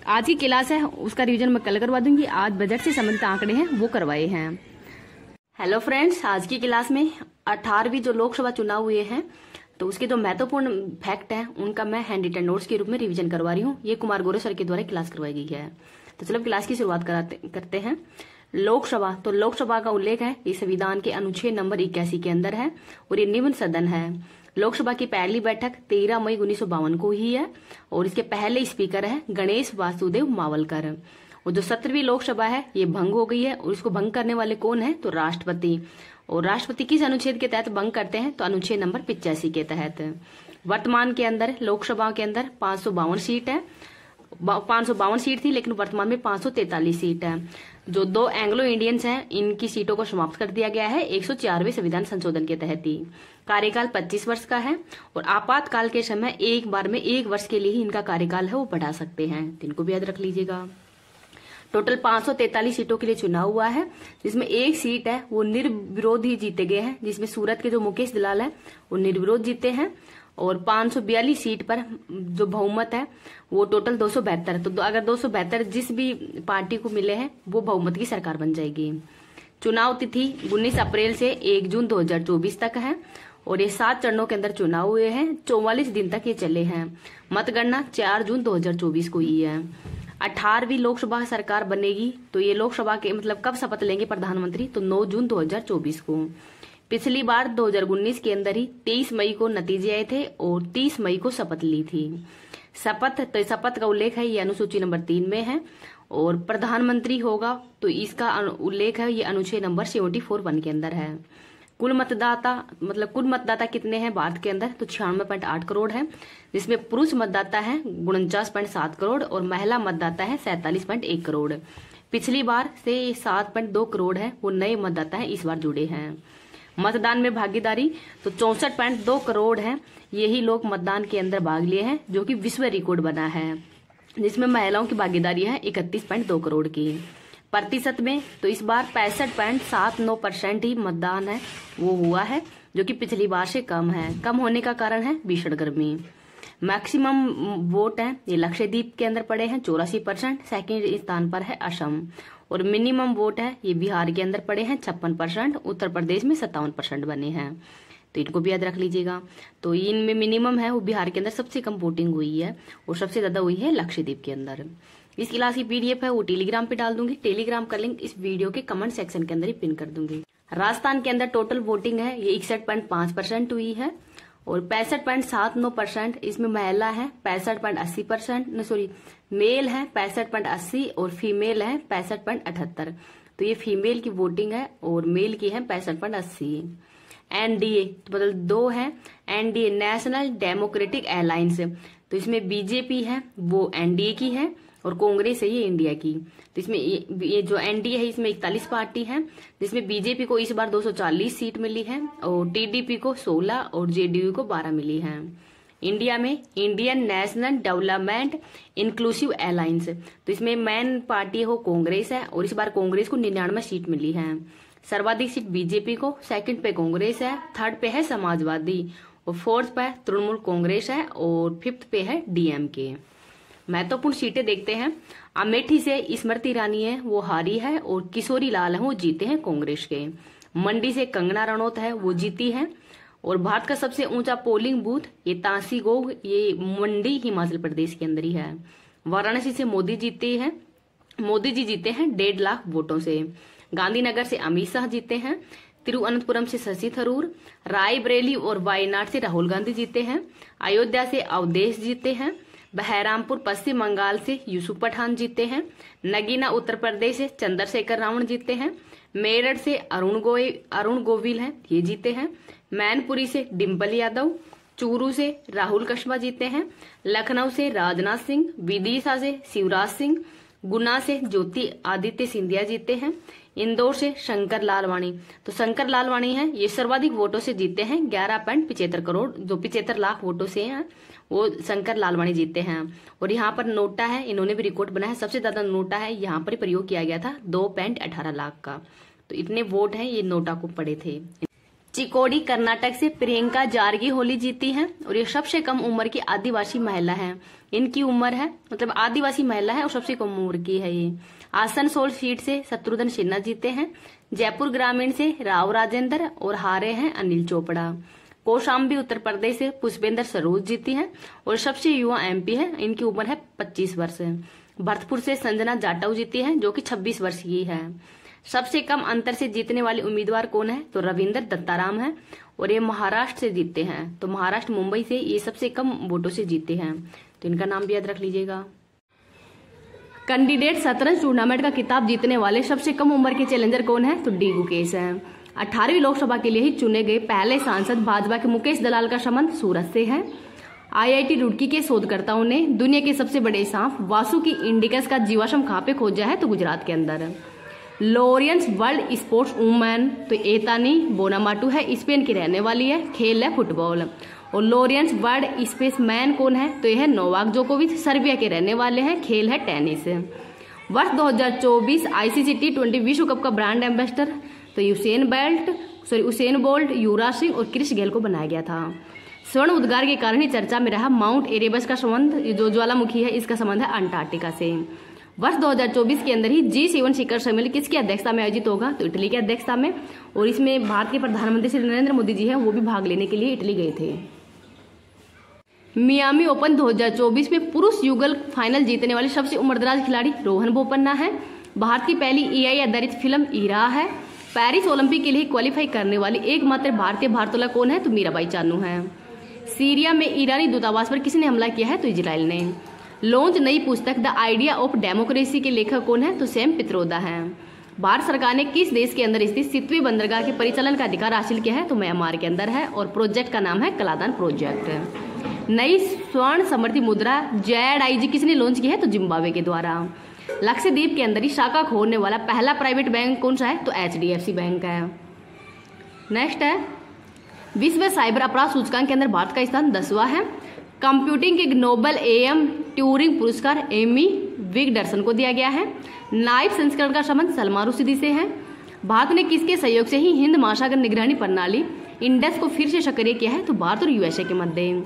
आज की क्लास है उसका रिवीजन मैं कल करवा दूंगी। आज बजट से संबंधित आंकड़े हैं वो करवाए हैं। हेलो फ्रेंड्स, आज की क्लास में 18वीं जो लोकसभा चुनाव हुए हैं तो उसके जो महत्वपूर्ण फैक्ट हैं उनका मैं हैंड रिटन नोट्स के रूप में रिवीजन करवा रही हूँ। ये कुमार गौरव सर के द्वारा क्लास करवाई गई है। तो चलो क्लास की शुरुआत करते हैं। लोकसभा, तो लोकसभा का उल्लेख है ये संविधान के अनुच्छेद नंबर 81 के अंदर है और ये निम्न सदन है। लोकसभा की पहली बैठक 13 मई 1952 को हुई है और इसके पहले स्पीकर है गणेश वासुदेव मावलकर। और जो 17वीं लोकसभा है ये भंग हो गई है और इसको भंग करने वाले कौन है, तो राष्ट्रपति। और राष्ट्रपति किस अनुच्छेद के तहत भंग करते हैं, तो अनुच्छेद नंबर 85 के तहत। वर्तमान के अंदर लोकसभा के अंदर 552 सीट है, 552 सीट थी लेकिन वर्तमान में 543 सीट है। जो 2 एंग्लो इंडियंस हैं इनकी सीटों को समाप्त कर दिया गया है 104वें संविधान संशोधन के तहत ही। कार्यकाल 25 वर्ष का है और आपातकाल के समय एक बार में 1 वर्ष के लिए ही इनका कार्यकाल है वो बढ़ा सकते हैं, तो इनको भी याद रख लीजिएगा। टोटल 543 सीटों के लिए चुनाव हुआ है जिसमें 1 सीट है वो निर्विरोध ही जीते गए हैं, जिसमें सूरत के जो मुकेश दलाल है वो निर्विरोध जीते हैं। और 542 सीट पर जो बहुमत है वो टोटल 272, तो अगर 272 जिस भी पार्टी को मिले हैं वो बहुमत की सरकार बन जाएगी। चुनाव तिथि 19 अप्रैल से 1 जून 2024 तक है और ये 7 चरणों के अंदर चुनाव हुए हैं, 44 दिन तक ये चले हैं। मतगणना 4 जून 2024 को हुई है। 18वीं लोकसभा सरकार बनेगी तो ये लोकसभा के मतलब कब शपथ लेंगे प्रधानमंत्री, तो 9 जून 2024 को। पिछली बार 2019 के अंदर ही 23 मई को नतीजे आए थे और 30 मई को शपथ ली थी। शपथ का उल्लेख है ये अनुसूची नंबर 3 में है और प्रधानमंत्री होगा तो इसका उल्लेख है ये अनुच्छेद नंबर 74(1) के अंदर है। कुल मतदाता कितने हैं भारत के अंदर, तो 96.8 करोड़ है, जिसमें पुरुष मतदाता है 49.7 करोड़ और महिला मतदाता है 47.1 करोड़। पिछली बार से 7.2 करोड़ है वो नए मतदाता है इस बार जुड़े हैं। मतदान में भागीदारी तो 64.2 करोड़ है, यही लोग मतदान के अंदर भाग लिए हैं जो कि विश्व रिकॉर्ड बना है, जिसमें महिलाओं की भागीदारी है 31.2 करोड़ की। प्रतिशत में तो इस बार 65.79% ही मतदान है वो हुआ है जो कि पिछली बार से कम है। कम होने का कारण है भीषण गर्मी। मैक्सिमम वोट है ये लक्षद्वीप के अंदर पड़े हैं 84%, सेकेंड स्थान पर है असम। और मिनिमम वोट है ये बिहार के अंदर पड़े हैं 56%, उत्तर प्रदेश में 57% बने हैं, तो इनको भी याद रख लीजिएगा। तो इनमें मिनिमम है वो बिहार के अंदर सबसे कम वोटिंग हुई है और सबसे ज्यादा हुई है लक्षद्वीप के अंदर। इस क्लास की PDF है वो टेलीग्राम पे डाल दूंगी, टेलीग्राम का लिंक इस वीडियो के कमेंट सेक्शन के अंदर ही पिन कर दूंगी। राजस्थान के अंदर टोटल वोटिंग है ये 61.5% हुई है और 65.79% इसमें महिला है 65.80%, सॉरी मेल है 65.80 और फीमेल है 65.78, तो ये फीमेल की वोटिंग है और मेल की है 65.80। NDA तो मतलब 2 है, NDA नेशनल डेमोक्रेटिक अलायंस, तो इसमें BJP है वो NDA की है और कांग्रेस है ये इंडिया की। तो इसमें ये जो NDA है इसमें 41 पार्टी है, जिसमें BJP को इस बार 240 सीट मिली है और TDP को 16 और JDU को 12 मिली है। इंडिया में Indian national development inclusive alliance, तो इसमें मेन पार्टी हो कांग्रेस है और इस बार कांग्रेस को 99 सीट मिली है। सर्वाधिक सीट BJP को, सेकंड पे कांग्रेस है, थर्ड पे है समाजवादी और फोर्थ पे तृणमूल कांग्रेस है और फिफ्थ पे है DMK। महत्वपूर्ण सीटें देखते हैं। अमेठी से स्मृति ईरानी है वो हारी है और किशोरी लाल है वो जीते हैं कांग्रेस के। मंडी से कंगना रनौत है वो जीती है और भारत का सबसे ऊंचा पोलिंग बूथ ये तांसी गोग ये मंडी हिमाचल प्रदेश के अंदर ही है। वाराणसी से मोदी जी जीते हैं 1.5 लाख वोटों से। गांधीनगर से अमित शाह जीते हैं। तिरुवनंतपुरम से शशि थरूर, रायबरेली और वायनाड से राहुल गांधी जीते हैं। अयोध्या से अवधेश जीते हैं। बहरामपुर पश्चिम बंगाल से यूसुफ पठान जीते हैं। नगीना उत्तर प्रदेश से चंद्रशेखर रावण जीते हैं। मेरठ से अरुण गोविल हैं ये जीते हैं। मैनपुरी से डिम्पल यादव, चूरू से राहुल कस्बा जीते हैं। लखनऊ से राजनाथ सिंह, विदिशा से शिवराज सिंह, गुना से ज्योति आदित्य सिंधिया जीते हैं। इंदौर से शंकर लालवाणी, तो शंकर लालवाणी है ये सर्वाधिक वोटों से जीते हैं 11.75 करोड़, जो 75 लाख वोटों से हैं वो शंकर लालवाणी जीते हैं। और यहाँ पर नोटा है इन्होंने भी रिकॉर्ड बनाया, सबसे ज्यादा नोटा है यहाँ पर प्रयोग किया गया था 2.18 लाख का, तो इतने वोट हैं ये नोटा को पड़े थे। चिकोड़ी कर्नाटक से प्रियंका जारगी होली जीती हैं और ये सबसे कम उम्र की आदिवासी महिला है। इनकी उम्र है मतलब आदिवासी महिला है और सबसे कम उम्र की है ये। आसनसोल सीट से शत्रुघ्न सिन्हा जीते हैं। जयपुर ग्रामीण से राव राजेंद्र और हारे हैं अनिल चोपड़ा। कौशाम्बी उत्तर प्रदेश से पुष्पेंद्र सरोज जीती हैं और सबसे युवा MP है। इनकी उम्र है 25 वर्ष। भरतपुर से संजना जाटव जीती है जो कि 26 वर्ष की है। सबसे कम अंतर से जीतने वाले उम्मीदवार कौन है तो रविंद्र दत्ताराम है और ये महाराष्ट्र से जीतते हैं। तो महाराष्ट्र मुंबई से ये सबसे कम वोटों से जीते हैं, तो इनका नाम भी याद रख लीजिएगा। कैंडिडेट शतरंज टूर्नामेंट का खिताब जीतने वाले सबसे कम उम्र के चैलेंजर कौन है तो डी गुकेश है। 18वीं लोकसभा के लिए ही चुने गए पहले सांसद भाजपा के मुकेश दलाल का संबंध सूरत से है। IIT रुड़की के शोधकर्ताओं ने दुनिया के सबसे बड़े सांप वासुकी इंडिकस का जीवाश्म कहाँ पे खोजा है तो गुजरात के अंदर। लॉरेंस वर्ल्ड स्पोर्ट्स वुमेन तो एतानी बोनामाटू है, स्पेन की रहने वाली है, खेल है फुटबॉल। और लॉरेंस वर्ल्ड स्पेसमैन कौन है तो यह है नोवाक जोकोविच, सर्बिया के रहने वाले हैं, खेल है टेनिस। वर्ष 2024 ICC T20 विश्व कप का ब्रांड एम्बेसडर तो उसेन बोल्ट, युवराज सिंह और क्रिस गेल को बनाया गया था। स्वर्ण उद्गार के कारण ही चर्चा में रहा माउंट एरेबस का संबंध जो ज्वालामुखी है इसका संबंध है अंटार्कटिका से। वर्ष 2024 के अंदर ही G7 शिखर सम्मेलन किसकी अध्यक्षता में आयोजित होगा तो इटली की अध्यक्षता में, और इसमें भारत के प्रधानमंत्री श्री नरेंद्र मोदी जी हैं वो भी भाग लेने के लिए इटली गए थे। मियामी ओपन 2024 में पुरुष युगल फाइनल जीतने वाले सबसे उम्रदराज खिलाड़ी रोहन बोपन्ना है। भारत की पहली AI आधारित फिल्म ईरा है। पेरिस ओलंपिक के लिए क्वालिफाई करने वाली एकमात्र भारतीय भारोत्तोलक कौन है तो मीराबाई चानू है। सीरिया में ईरानी दूतावास पर किसने हमला किया है तो इजराइल ने। लॉन्च नई पुस्तक द आइडिया ऑफ डेमोक्रेसी के लेखक कौन है तो सैम पित्रोदा है। भारत सरकार ने किस देश के अंदर स्थित सितवे बंदरगाह के परिचालन का अधिकार हासिल किया है तो म्यांमार के अंदर है और प्रोजेक्ट का नाम है कलादान प्रोजेक्ट। नई स्वर्ण समृद्धि मुद्रा ZIG किसने लॉन्च की है तो जिम्बाब्वे के द्वारा। लक्षद्वीप के अंदर ही शाखा खोलने वाला पहला प्राइवेट बैंक कौन सा है तो HDFC बैंक है। नेक्स्ट है विश्व साइबर अपराध सूचकांक के अंदर भारत का स्थान 10वां है। कंप्यूटिंग के नोबेल AM ट्यूरिंग पुरस्कार एमी विगडर्सन को दिया गया है। नाइफ संस्करण का संबंध सलमान रुश्दी से है। भारत ने किसके सहयोग से ही हिंद महासागर निगरानी प्रणाली इंडस को फिर से सक्रिय किया है तो भारत और USA के मध्य।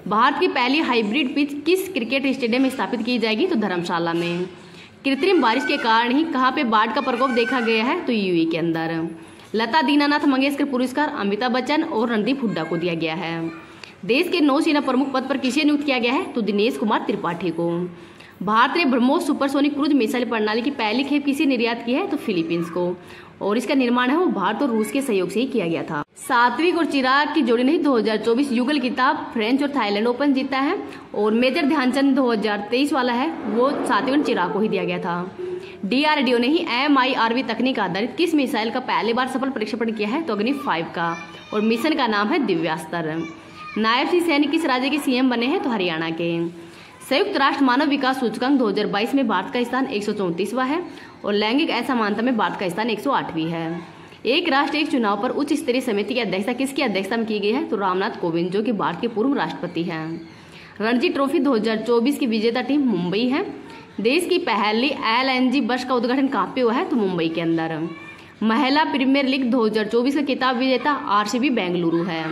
भारत की पहली हाइब्रिड पिच किस क्रिकेट स्टेडियम में स्थापित की जाएगी तो धर्मशाला में। कृत्रिम बारिश के कारण ही कहाँ पे बाढ़ का प्रकोप देखा गया है तो UAE के अंदर। लता दीनानाथ मंगेशकर पुरस्कार अमिताभ बच्चन और रणदीप हुड्डा को दिया गया है। देश के नौसेना प्रमुख पद पर किसे नियुक्त किया गया है तो दिनेश कुमार त्रिपाठी को। भारत ने ब्रह्मोस सुपरसोनिक क्रूज मिसाइल प्रणाली की पहली खेप किसे निर्यात की है तो फिलीपींस को, और इसका निर्माण है वो भारत और रूस के सहयोग से ही किया गया था। सात्विक और चिराग की जोड़ी ने 2024 युगल खिताब फ्रेंच और थाईलैंड ओपन जीता है और मेजर ध्यानचंद 2023 वाला है वो सात्विक और चिराग को ही दिया गया था। DRDO ने ही MIRV तकनीक आधारित किस मिसाइल का पहली बार सफल प्रक्षेपण किया है तो अग्नि 5 का, और मिशन का नाम है दिव्यास्त्र। नायब सिंह सैनी किस राज्य के CM बने हैं तो हरियाणा के। संयुक्त राष्ट्र मानव विकास सूचकांक 2022 में भारत का स्थान 134वां है और लैंगिक असमानता में भारत का स्थान 108वीं है। एक राष्ट्र एक चुनाव पर उच्च स्तरीय समिति की अध्यक्षता किसकी अध्यक्षता में की गई है तो रामनाथ कोविंद जो कि भारत के पूर्व राष्ट्रपति हैं। रणजी ट्रॉफी 2024 की विजेता टीम मुंबई है। देश की पहली LNG बस का उद्घाटन कहाँ पे हुआ है तो मुंबई के अंदर। महिला प्रीमियर लीग 2024 का खिताब विजेता RCB बेंगलुरु है।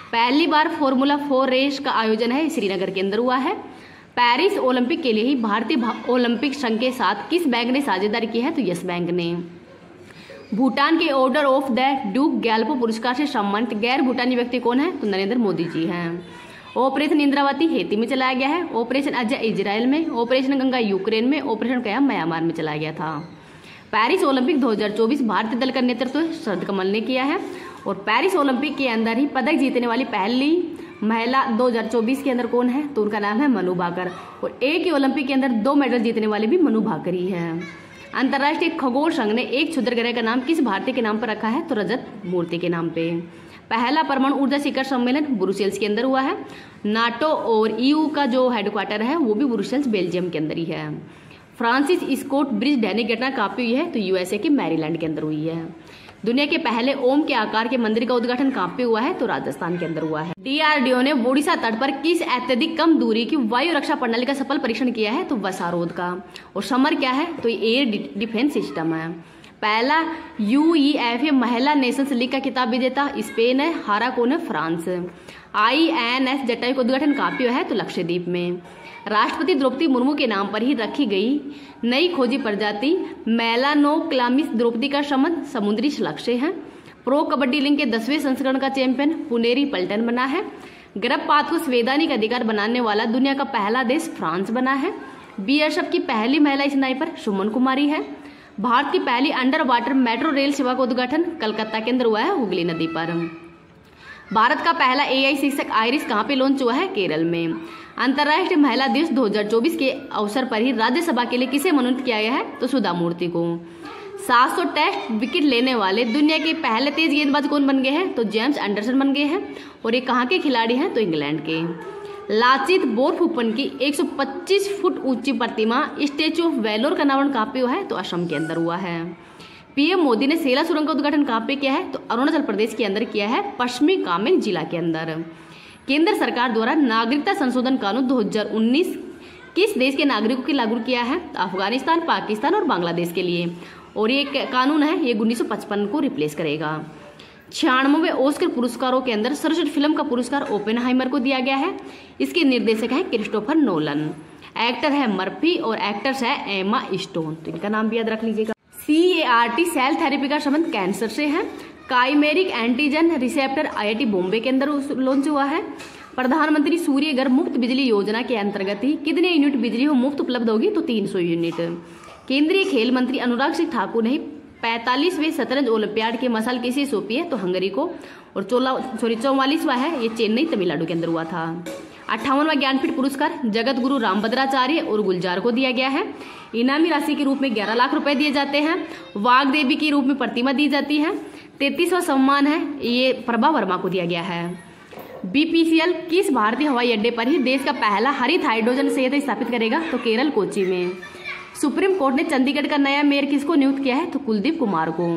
पहली बार फॉर्मूला 4 रेस का आयोजन है श्रीनगर के अंदर हुआ है। पेरिस ओलंपिक के लिए ही भारतीय ओलंपिक संघ के साथ किस बैंक ने साझेदारी की है तो यस बैंक ने। भूटान के order of the Duke Gyalpo पुरस्कार से सम्मानित गैर भूटानी व्यक्ति कौन है तो नरेंद्र मोदी जी हैं। ऑपरेशन इंद्रावती हेती में चलाया गया है। ऑपरेशन अजय इजराइल में। ऑपरेशन गंगा यूक्रेन में। ऑपरेशन कया म्यांमार में चलाया गया था। पेरिस ओलंपिक 2024 भारतीय दल का नेतृत्व शरद कमल ने किया है और पेरिस ओलंपिक के अंदर ही पदक जीतने वाली पहली महिला 2024 के अंदर कौन है तो उनका नाम है मनु भाकर, और एक ही ओलंपिक के अंदर 2 मेडल जीतने वाले भी मनु भाकर ही है। अंतर्राष्ट्रीय खगोल संघ ने एक क्षुद्र ग्रह का नाम किस भारतीय के नाम पर रखा है तो रजत मूर्ति के नाम पे। पहला परमाणु ऊर्जा शिखर सम्मेलन ब्रुसेल्स के अंदर हुआ है। नाटो और EU का जो हेडक्वार्टर है वो भी ब्रुसेल्स बेल्जियम के अंदर ही है। फ्रांसिस स्कॉट ब्रिज दैनिक घटना कहाँ पे हुई है तो USA के मैरीलैंड के अंदर हुई है। दुनिया के पहले ओम के आकार के मंदिर का उद्घाटन कहाँ पे हुआ है तो राजस्थान के अंदर हुआ है। DRDO ने ओडिशा तट पर किस अत्यधिक कम दूरी की वायु रक्षा प्रणाली का सफल परीक्षण किया है तो वसारोद का, और समर क्या है तो एयर डिफेंस सिस्टम है। पहला UEFA महिला नेशंस लीग का खिताब विजेता स्पेन है, हारा कौन है? फ्रांस। INS जटायु का उद्घाटन कहाँ पे है? तो लक्षद्वीप में। राष्ट्रपति द्रौपदी मुर्मू के नाम पर ही रखी गई नई खोजी प्रजाति मेलानोक्लामिस द्रौपदी का संबंध समुद्री शलाक से है। प्रो कबड्डी लीग के 10वें संस्करण का चैंपियन पुनेरी पल्टन बना है। गर्भपात को संवैधानिक अधिकार बनाने वाला दुनिया का पहला देश फ्रांस बना है। BSF की पहली महिला स्नाइपर सुमन कुमारी है। भारत की पहली अंडर वाटर मेट्रो रेल सेवा का उद्घाटन कलकत्ता के अंदर हुआ है, हुगली नदी पर। भारत का पहला AI शिक्षक आइरिस कहाँ पे लॉन्च हुआ है? केरल में। अंतर्राष्ट्रीय महिला दिवस 2024 के अवसर पर ही राज्यसभा के लिए किसे मनोनीत किया गया है? तो सुधा मूर्ति को। 700 टेस्ट विकेट लेने वाले दुनिया के पहले तेज गेंदबाज कौन बन गए हैं? तो जेम्स एंडरसन बन गए हैं। और ये कहाँ के खिलाड़ी हैं? तो इंग्लैंड के। लाचित बोरफुकन की 125 फुट ऊंची प्रतिमा स्टैचू ऑफ वैलोर का अनावरण कहाँ पे हुआ है? तो असम के अंदर हुआ है। PM मोदी ने सेला सुरंग का उद्घाटन कहाँ पे किया है? तो अरुणाचल प्रदेश के अंदर किया है, पश्चिमी कामेंग जिला के अंदर। केंद्र सरकार द्वारा नागरिकता संशोधन कानून 2019 किस देश के नागरिकों के लागू किया है? तो अफगानिस्तान, पाकिस्तान और बांग्लादेश के लिए। और ये कानून है, ये 1955 को रिप्लेस करेगा। 96वें ऑस्कर पुरस्कारों के अंदर सर्वश्रेष्ठ फिल्म का पुरस्कार ओपेनहाइमर को दिया गया है। इसके निर्देशक हैं क्रिस्टोफर नोलन। एक्टर है मर्फी और एक्टर्स है एमा स्टोन, तो इनका नाम भी याद रख लीजिएगा। CAR-T सेल थेरेपी का संबंध कैंसर से है। Chimeric antigen receptor IIT Bombay के अंदर लॉन्च हुआ है। प्रधानमंत्री सूर्य घर मुफ्त बिजली योजना के अंतर्गत ही कितने यूनिट बिजली हो मुफ्त उपलब्ध होगी? तो 300 यूनिट। केंद्रीय खेल मंत्री अनुराग सिंह ठाकुर ने 45वें शतरंज ओलंपियाड की मशाल किसे सौंपी है? तो हंगरी को। और 44वां है, ये चेन्नई तमिलनाडु के अंदर हुआ था। 58वां ज्ञानपीठ पुरस्कार जगत गुरु रामभद्राचार्य और गुलजार को दिया गया है। इनामी राशि के रूप में 11 लाख रुपए दिए जाते हैं। वाग देवी के रूप में प्रतिमा दी जाती है। 33वां सम्मान है, ये प्रभा वर्मा को दिया गया है। BPCL किस भारतीय हवाई अड्डे पर ही देश का पहला हरित हाइड्रोजन संयंत्र स्थापित करेगा? तो केरल कोच्चि में। सुप्रीम कोर्ट ने चंडीगढ़ का नया मेयर किसको नियुक्त किया है? तो कुलदीप कुमार को।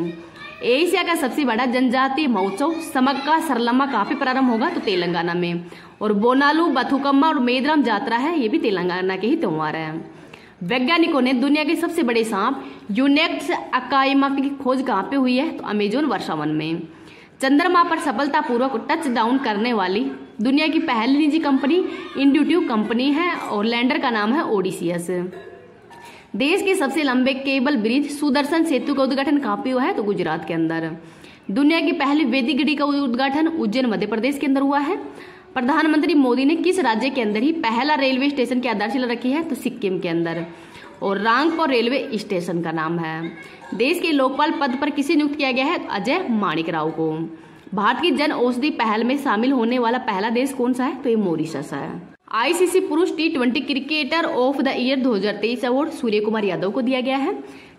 एशिया का सबसे बड़ा जनजातीय महोत्सव समक्का सरलम्मा कहाँ पे प्रारंभ होगा? तो तेलंगाना में। और बोनालू, बथुकम्मा और मेदराम जात्रा है, ये भी तेलंगाना के ही त्योहार है। वैज्ञानिकों ने दुनिया के सबसे बड़े सांप यूनेक्स अकाइमा की खोज कहाँ पे हुई है? तो अमेजोन वर्षावन में। चंद्रमा पर सफलतापूर्वक टच डाउन करने वाली दुनिया की पहली निजी कंपनी इंट्यूटिव कंपनी है और लैंडर का नाम है ओडिसियस। देश के सबसे लंबे केबल ब्रिज सुदर्शन सेतु का उद्घाटन कहाँ पे हुआ है? तो गुजरात के अंदर। दुनिया की पहली वैदिक घड़ी का उद्घाटन उज्जैन मध्य प्रदेश के अंदर हुआ है। प्रधानमंत्री मोदी ने किस राज्य के अंदर ही पहला रेलवे स्टेशन की आधारशिला रखी है? तो सिक्किम के अंदर। और रांगपुर रेलवे स्टेशन का नाम है। देश के लोकपाल पद पर किसे नियुक्त किया गया है? तो अजय माणिक राव को। भारत की जन औषधि पहल में शामिल होने वाला पहला देश कौन सा है? तो ये मॉरिशस है। ICC पुरुष T20 cricketer of the year 2023 award Surya Kumar Yadav को दिया गया है।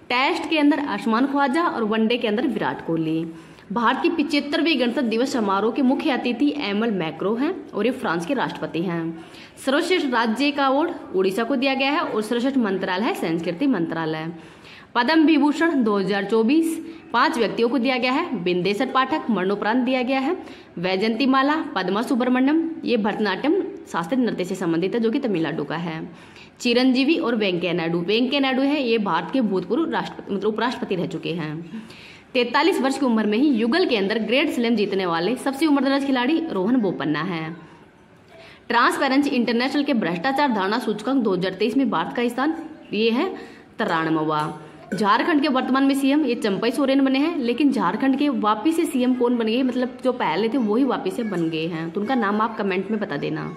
टेस्ट के अंदर आसमान ख्वाजा और वनडे के अंदर विराट कोहली। भारत की 75वें गणतंत्र दिवस समारोह के मुख्य अतिथि एमल मैक्रो हैं और ये फ्रांस के राष्ट्रपति हैं। सर्वश्रेष्ठ राज्य का अवार्ड उड़ीसा को दिया गया है और सर्वश्रेष्ठ मंत्रालय है संस्कृति मंत्रालय। पद्म विभूषण 2024 5 व्यक्तियों को दिया गया है। बिंदेश्वर पाठक मरणोपरांत दिया गया है। वैजंती माला, पद्मा सुब्रमण्यम, ये भरतनाट्यम शास्त्रीय नृत्य से संबंधित है जो कि तमिलनाडु का है। चिरंजीवी और वेंकैया नायडू, वेंकैया नायडू है ये भारत के भूतपूर्व राष्ट्रपति मतलब उपराष्ट्रपति रह चुके हैं। 43 वर्ष की उम्र में ही युगल के अंदर ग्रैंड स्लैम जीतने वाले सबसे उम्रदराज खिलाड़ी रोहन बोपन्ना है। ट्रांसपेरेंसी इंटरनेशनल के भ्रष्टाचार धारणा सूचकांक 2023 में भारत का स्थान ये है 93वां। झारखंड के वर्तमान में सीएम ये चंपई सोरेन बने हैं, लेकिन झारखंड के वापिस से सीएम कौन बन गए, मतलब जो पहले थे वही वापिस से बन गए हैं, तो उनका नाम आप कमेंट में बता देना।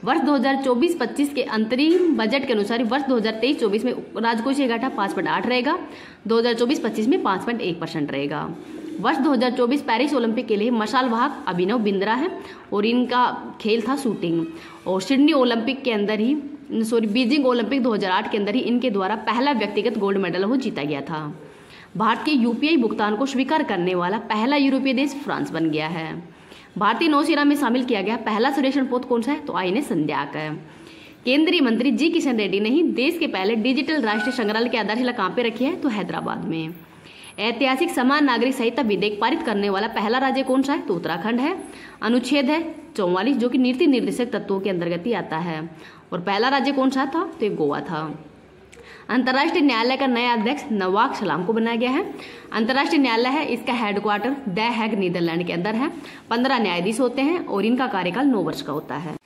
वर्ष 2024-25 के अंतरिम बजट के अनुसार वर्ष 2023-24 में राजकोषीय घाटा 5.8 रहेगा, 2024-25 में 5.1% रहेगा। वर्ष 2024 पेरिस ओलंपिक के लिए मशाल वाहक अभिनव बिंद्रा है और इनका खेल था शूटिंग। और सिडनी ओलंपिक के अंदर ही बीजिंग ओलंपिक 2008 के अंदर ही इनके द्वारा पहला व्यक्तिगत गोल्ड मेडल वो जीता गया था। भारत के यूपीआई भुगतान को स्वीकार करने वाला पहला यूरोपीय देश फ्रांस बन गया है। भारतीय नौसेना में शामिल किया गया पहला सर्वेक्षण पोत कौन सा है, तो INS संध्याक है। केंद्रीय मंत्री जी किशन रेड्डी ने ही देश के पहले डिजिटल राष्ट्रीय संग्रहालय की आधारशिला कहाँ पे रखी है, तो हैदराबाद में। ऐतिहासिक समान नागरिक संहिता विधेयक पारित करने वाला पहला राज्य कौन सा है, तो उत्तराखंड है। अनुच्छेद है 44 जो कि नीति निर्देशक तत्वों के अंतर्गत ही आता है। और पहला राज्य कौन सा था, तो गोवा था। अंतर्राष्ट्रीय न्यायालय का नया अध्यक्ष नवाक सलाम को बनाया गया है। अंतर्राष्ट्रीय न्यायालय है, इसका हेडक्वार्टर द हैग नीदरलैंड के अंदर है। 15 न्यायाधीश होते हैं और इनका कार्यकाल 9 वर्ष का होता है।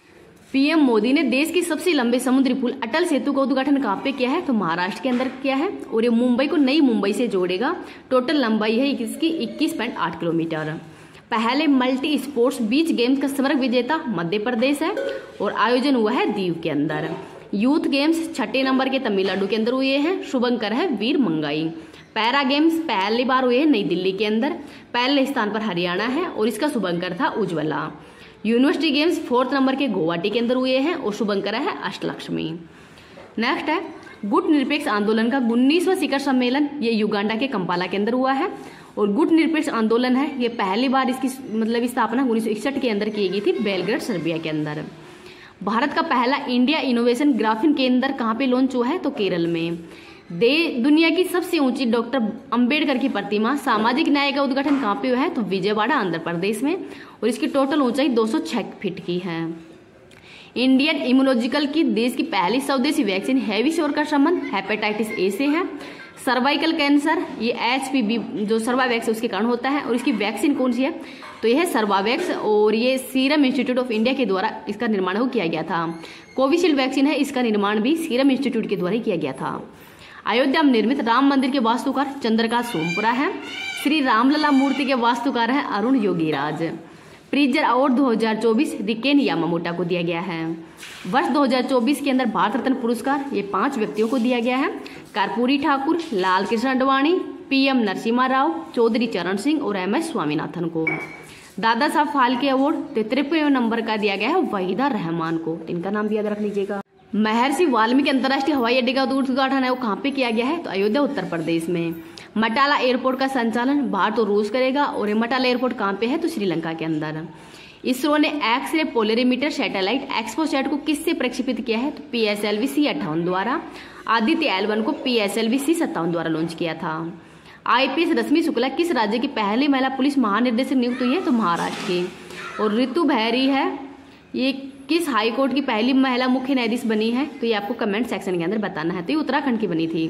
पीएम मोदी ने देश के सबसे लंबे समुद्री पुल अटल सेतु का उद्घाटन कहाँ पे किया है? तो महाराष्ट्र के अंदर किया है और ये मुंबई को नई मुंबई से जोड़ेगा। टोटल लंबाई है इसकी 21.8 किलोमीटर। पहले मल्टी स्पोर्ट्स बीच गेम्स का स्वर्ग विजेता मध्य प्रदेश है और आयोजन हुआ है दीव के अंदर। यूथ गेम्स 6 नंबर के तमिलनाडु के अंदर हुए हैं, शुभंकर है वीर मंगाई। पैरा गेम्स पहली बार हुए हैं नई दिल्ली के अंदर, पहले स्थान पर हरियाणा है और इसका शुभंकर था उज्ज्वला। यूनिवर्सिटी गेम्स 4 नंबर के गुवाहाटी के अंदर हुए हैं और शुभंकर है अष्टलक्ष्मी। नेक्स्ट है गुट निरपेक्ष आंदोलन का 19वां शिखर सम्मेलन, ये युगांडा के कंपाला के अंदर हुआ है। और गुट निरपेक्ष आंदोलन है, ये पहली बार इसकी स्थापना 1961 के अंदर की गई थी बेलग्रेड सर्बिया के अंदर। भारत का पहला इंडिया इनोवेशन ग्राफीन केंद्र कहाँ पे लॉन्च हुआ है? तो केरल में। दुनिया की सबसे ऊंची डॉक्टर अंबेडकर की प्रतिमा सामाजिक न्याय का उद्घाटन कहाँ पे हुआ है? तो विजयवाड़ा आंध्र प्रदेश में और इसकी टोटल ऊंचाई 206 फीट की है। इंडियन इम्यूनोलॉजिकल की देश की पहली स्वदेशी वैक्सीन हैविशोर का संबंध हेपेटाइटिस ए से है। सर्वाइकल कैंसर ये HPV जो सर्वावैक्स उसके कारण होता है और इसकी वैक्सीन कौन सी है? तो यह है सर्वावैक्स और ये सीरम इंस्टीट्यूट ऑफ इंडिया के द्वारा इसका निर्माण किया गया था। कोविशील्ड वैक्सीन है, इसका निर्माण भी सीरम इंस्टीट्यूट के द्वारा किया गया था। अयोध्या में निर्मित राम मंदिर के वास्तुकार चंद्रकांत सोमपुरा है। श्री रामलला मूर्ति के वास्तुकार है Arun Yogiraj. Pritzker award 2024 Riken Yamamoto को दिया गया है। वर्ष 2024 के अंदर भारत रत्न पुरस्कार ये 5 व्यक्तियों को दिया गया है। कर्पूरी ठाकुर, लाल कृष्ण अडवाणी, PM नरसिम्हा राव, चौधरी चरण सिंह और MS स्वामीनाथन को। दादा साहब फाल्के अवार्ड 53वें नंबर का दिया गया है वहीदा रहमान को। इनका नाम भी याद रख लीजिएगा। महर्षि वाल्मीकि अंतर्राष्ट्रीय हवाई अड्डे का उद्घाटन है वो कहाँ पे किया गया है? तो अयोध्या उत्तर प्रदेश में। मटाला एयरपोर्ट का संचालन भारत और रूस करेगा और ये मटाला एयरपोर्ट कहाँ पे है? तो श्रीलंका के अंदर। इसरो ने एक्स-रे पोलरीमीटर सैटेलाइट एक्सपोसैट को किससे प्रक्षेपित किया है? तो PSLV C58 द्वारा। आदित्य L1 को PSLV C57 द्वारा लॉन्च किया था। IPS रश्मि शुक्ला किस राज्य की पहली महिला पुलिस महानिदेशक नियुक्त हुई है? तो महाराष्ट्र की। और ऋतु बहरी है ये किस हाई कोर्ट की पहली महिला मुख्य न्यायाधीश बनी है? तो ये आपको कमेंट सेक्शन के अंदर बताना है। तो ये उत्तराखंड की बनी थी।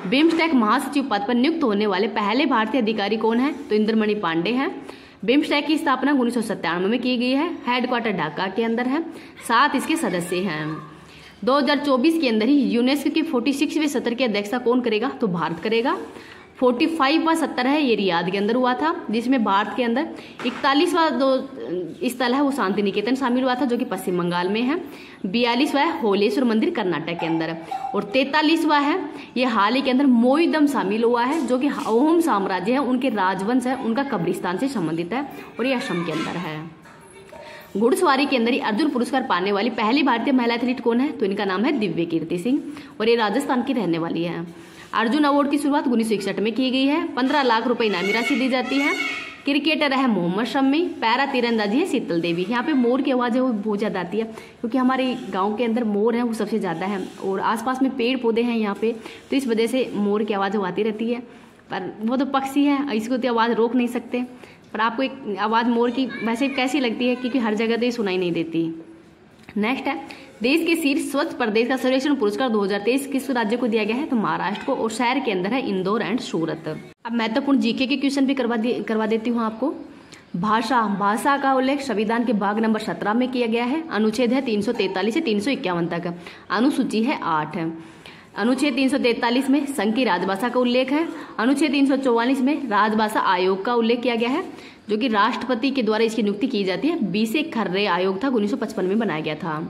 बिम्स्टेक महासचिव पद पर नियुक्त होने वाले पहले भारतीय अधिकारी कौन है? तो इंद्रमणि पांडे हैं। बिम्स्टेक की स्थापना 1997 में की गई है। हेडक्वार्टर ढाका के अंदर है। 7 इसके सदस्य हैं। 2024 के अंदर ही यूनेस्को के 46वें सत्र की अध्यक्षता कौन करेगा? तो भारत करेगा। 45वां सत्र है ये रियाद के अंदर हुआ था, जिसमें भारत के अंदर 41वां जो स्थल है वो शांति निकेतन शामिल हुआ था जो कि पश्चिम बंगाल में है। 42वां है होलेश्वर मंदिर कर्नाटक के अंदर और 43वां है ये हाल ही के अंदर मोईदम शामिल हुआ है जो कि अहोम साम्राज्य है उनके राजवंश है उनका कब्रिस्तान से संबंधित है और ये असम के अंदर है। घुड़सवारी के अंदर ही अर्जुन पुरस्कार पाने वाली पहली भारतीय महिला एथलीट कौन है? तो इनका नाम है दिव्य कीर्ति सिंह और ये राजस्थान की रहने वाली है। अर्जुन अवार्ड की शुरुआत 1961 में की गई है। 15 लाख रुपए इनामी राशि दी जाती है। क्रिकेटर है मोहम्मद शमी। पैरा तीरंदाजी है शीतल देवी। यहाँ पे मोर की आवाज़ है वो बहुत ज़्यादा आती है क्योंकि हमारे गांव के अंदर मोर है वो सबसे ज़्यादा है और आसपास में पेड़ पौधे हैं यहाँ पे, तो इस वजह से मोर की आवाज़ आती रहती है। पर वो तो पक्षी है, इसको तो आवाज़ रोक नहीं सकते। पर आपको एक आवाज़ मोर की वैसे कैसी लगती है? क्योंकि हर जगह तो ये सुनाई नहीं देती। नेक्स्ट है देश के शीर्ष स्वच्छ प्रदेश का सर्वेक्षण पुरस्कार 2023 किस राज्य को दिया गया है? तो महाराष्ट्र को और शहर के अंदर है इंदौर एंड सूरत। अब महत्वपूर्ण जीके के क्वेश्चन भी करवा देती हूँ आपको। भाषा का उल्लेख संविधान के भाग नंबर 17 में किया गया है। अनुच्छेद है 343 से 351 तक। अनुसूची है 8। अनुच्छेद 343 में संघ की राजभाषा का उल्लेख है। अनुच्छेद 344 में राजभाषा आयोग का उल्लेख किया गया है जो कि राष्ट्रपति के द्वारा इसकी नियुक्ति की जाती है। 20 खर्रे आयोग था 1955 में बनाया गया था।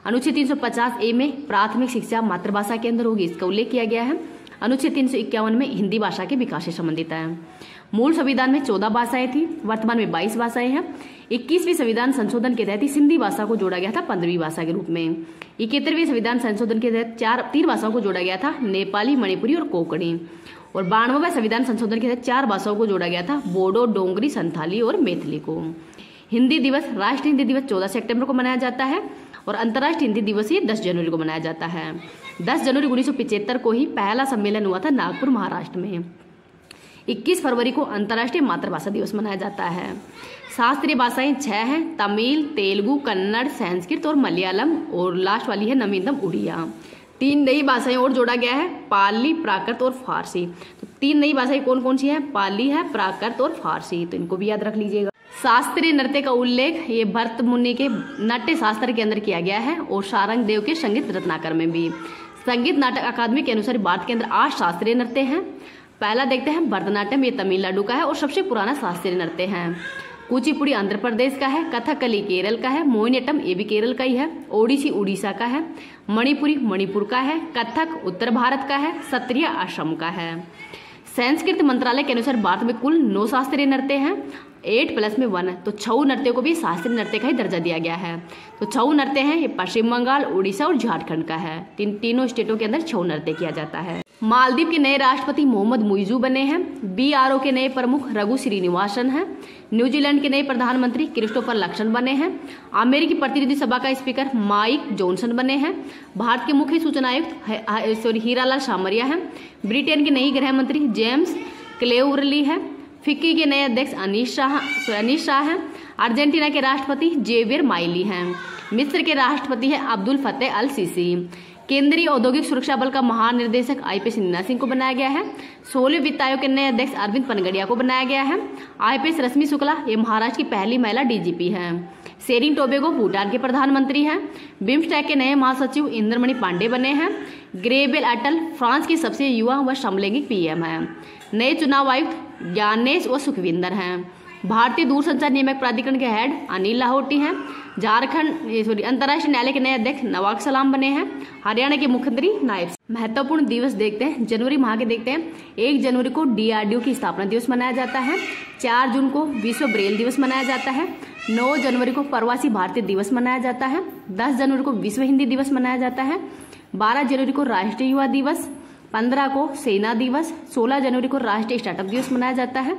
अनुच्छेद 350A में प्राथमिक शिक्षा मातृभाषा के अंदर होगी, इसका उल्लेख किया गया है। अनुच्छेद 351 में हिंदी भाषा के विकास से संबंधित है। मूल संविधान में 14 भाषाएं थी, वर्तमान में 22 भाषाएं हैं। 21वें संविधान संशोधन के तहत सिंधी भाषा को जोड़ा गया था 15वीं भाषा के रूप में। 71वें संविधान संशोधन के तहत 3 भाषाओं को जोड़ा गया था, नेपाली, मणिपुरी और कोंकणी। और 92वें संविधान संशोधन के तहत 4 भाषाओं को जोड़ा गया था, बोडो, डोंगरी, संथाली और मैथिली को। हिंदी दिवस, राष्ट्रीय हिंदी दिवस 14 सितंबर को मनाया जाता है और अंतर्राष्ट्रीय हिंदी दिवस ये 10 जनवरी को मनाया जाता है। 10 जनवरी 1975 को ही पहला सम्मेलन हुआ था नागपुर, महाराष्ट्र में। 21 फरवरी को अंतर्राष्ट्रीय मातृभाषा दिवस मनाया जाता है। शास्त्रीय भाषाएं 6 हैं, तमिल, तेलुगु, कन्नड़, संस्कृत और मलयालम और लास्ट वाली है नवीनतम उड़िया। 3 नई भाषाएं और जोड़ा गया है, पाली, प्राकृत और फारसी। तो 3 नई भाषाएं कौन कौन सी हैं? पाली है, प्राकृत और फारसी। तो इनको भी याद रख लीजिएगा। शास्त्रीय नृत्य का उल्लेख ये भरत मुनि के नाट्य शास्त्र के अंदर किया गया है और सारंग देव के संगीत रत्नाकर में भी। संगीत नाटक अकादमी के अनुसार भारत के अंदर 8 शास्त्रीय नृत्य हैं। पहला देखते हैं भरतनाट्यम, ये तमिलनाडु का है और सबसे पुराना शास्त्रीय नृत्य है। कुचिपुड़ी आंध्र प्रदेश का है, कथकली केरल का है, मोहिनीअट्टम ये भी केरल का ही है, ओडिसी उड़ीसा का है, मणिपुरी मणिपुर का है, कथक उत्तर भारत का है, सत्रिय असम का है। संस्कृत मंत्रालय के अनुसार भारत में कुल 9 शास्त्रीय नृत्य हैं, 8 + 1, तो 6 नृत्यों को भी शास्त्रीय नृत्य का ही दर्जा दिया गया है। तो 6 नृत्य हैं, ये पश्चिम बंगाल, उड़ीसा और झारखंड का है। तीनों स्टेटों के अंदर 6 नृत्य किया जाता है। मालदीव के नए राष्ट्रपति मोहम्मद मुइजू बने हैं। BRO के नए प्रमुख रघु श्रीनिवासन हैं। न्यूजीलैंड के नए प्रधानमंत्री क्रिस्टोफर लक्सन बने हैं। अमेरिकी प्रतिनिधि सभा का स्पीकर माइक जॉनसन बने हैं। भारत के मुख्य सूचना आयुक्त हीरालाल सामरिया हैं। ब्रिटेन के नई गृह मंत्री जेम्स क्लेवरली है। फिक्की के नए अध्यक्ष अनीश शाह हैं। अर्जेंटीना के राष्ट्रपति जेवियर माइली हैं। मिस्र के राष्ट्रपति है अब्दुल फतेह अल सीसी। केंद्रीय औद्योगिक सुरक्षा बल का महानिर्देशक IPS नीना सिंह को बनाया गया है। 16वें वित्त आयोग के नए अध्यक्ष अरविंद पनगड़िया को बनाया गया है। IPS रश्मि शुक्ला ये महाराष्ट्र की पहली महिला DGP हैं। शेरिंग टोबेगो भूटान के प्रधानमंत्री हैं। बिम्स्टेक के नए महासचिव इंद्रमणि पांडे बने हैं। ग्रेबेल अटल फ्रांस की सबसे युवा व समलैंगिक PM हैं। नए चुनाव आयुक्त ज्ञानेश व सुखविंदर हैं। भारतीय दूरसंचार नियामक प्राधिकरण के हेड अनिल लाहौटी हैं। अंतर्राष्ट्रीय न्यायालय के नए अध्यक्ष नवाब सलाम बने हैं। हरियाणा के मुख्यमंत्री नायब। महत्वपूर्ण दिवस देखते हैं, जनवरी माह के देखते हैं। 1 जनवरी को DRDO की स्थापना दिवस मनाया जाता है। 4 जून को विश्व ब्रेल दिवस मनाया जाता है। 9 जनवरी को प्रवासी भारतीय दिवस मनाया जाता है। 10 जनवरी को विश्व हिंदी दिवस मनाया जाता है। 12 जनवरी को राष्ट्रीय युवा दिवस। 15 को सेना दिवस। 16 जनवरी को राष्ट्रीय स्टार्टअप दिवस मनाया जाता है।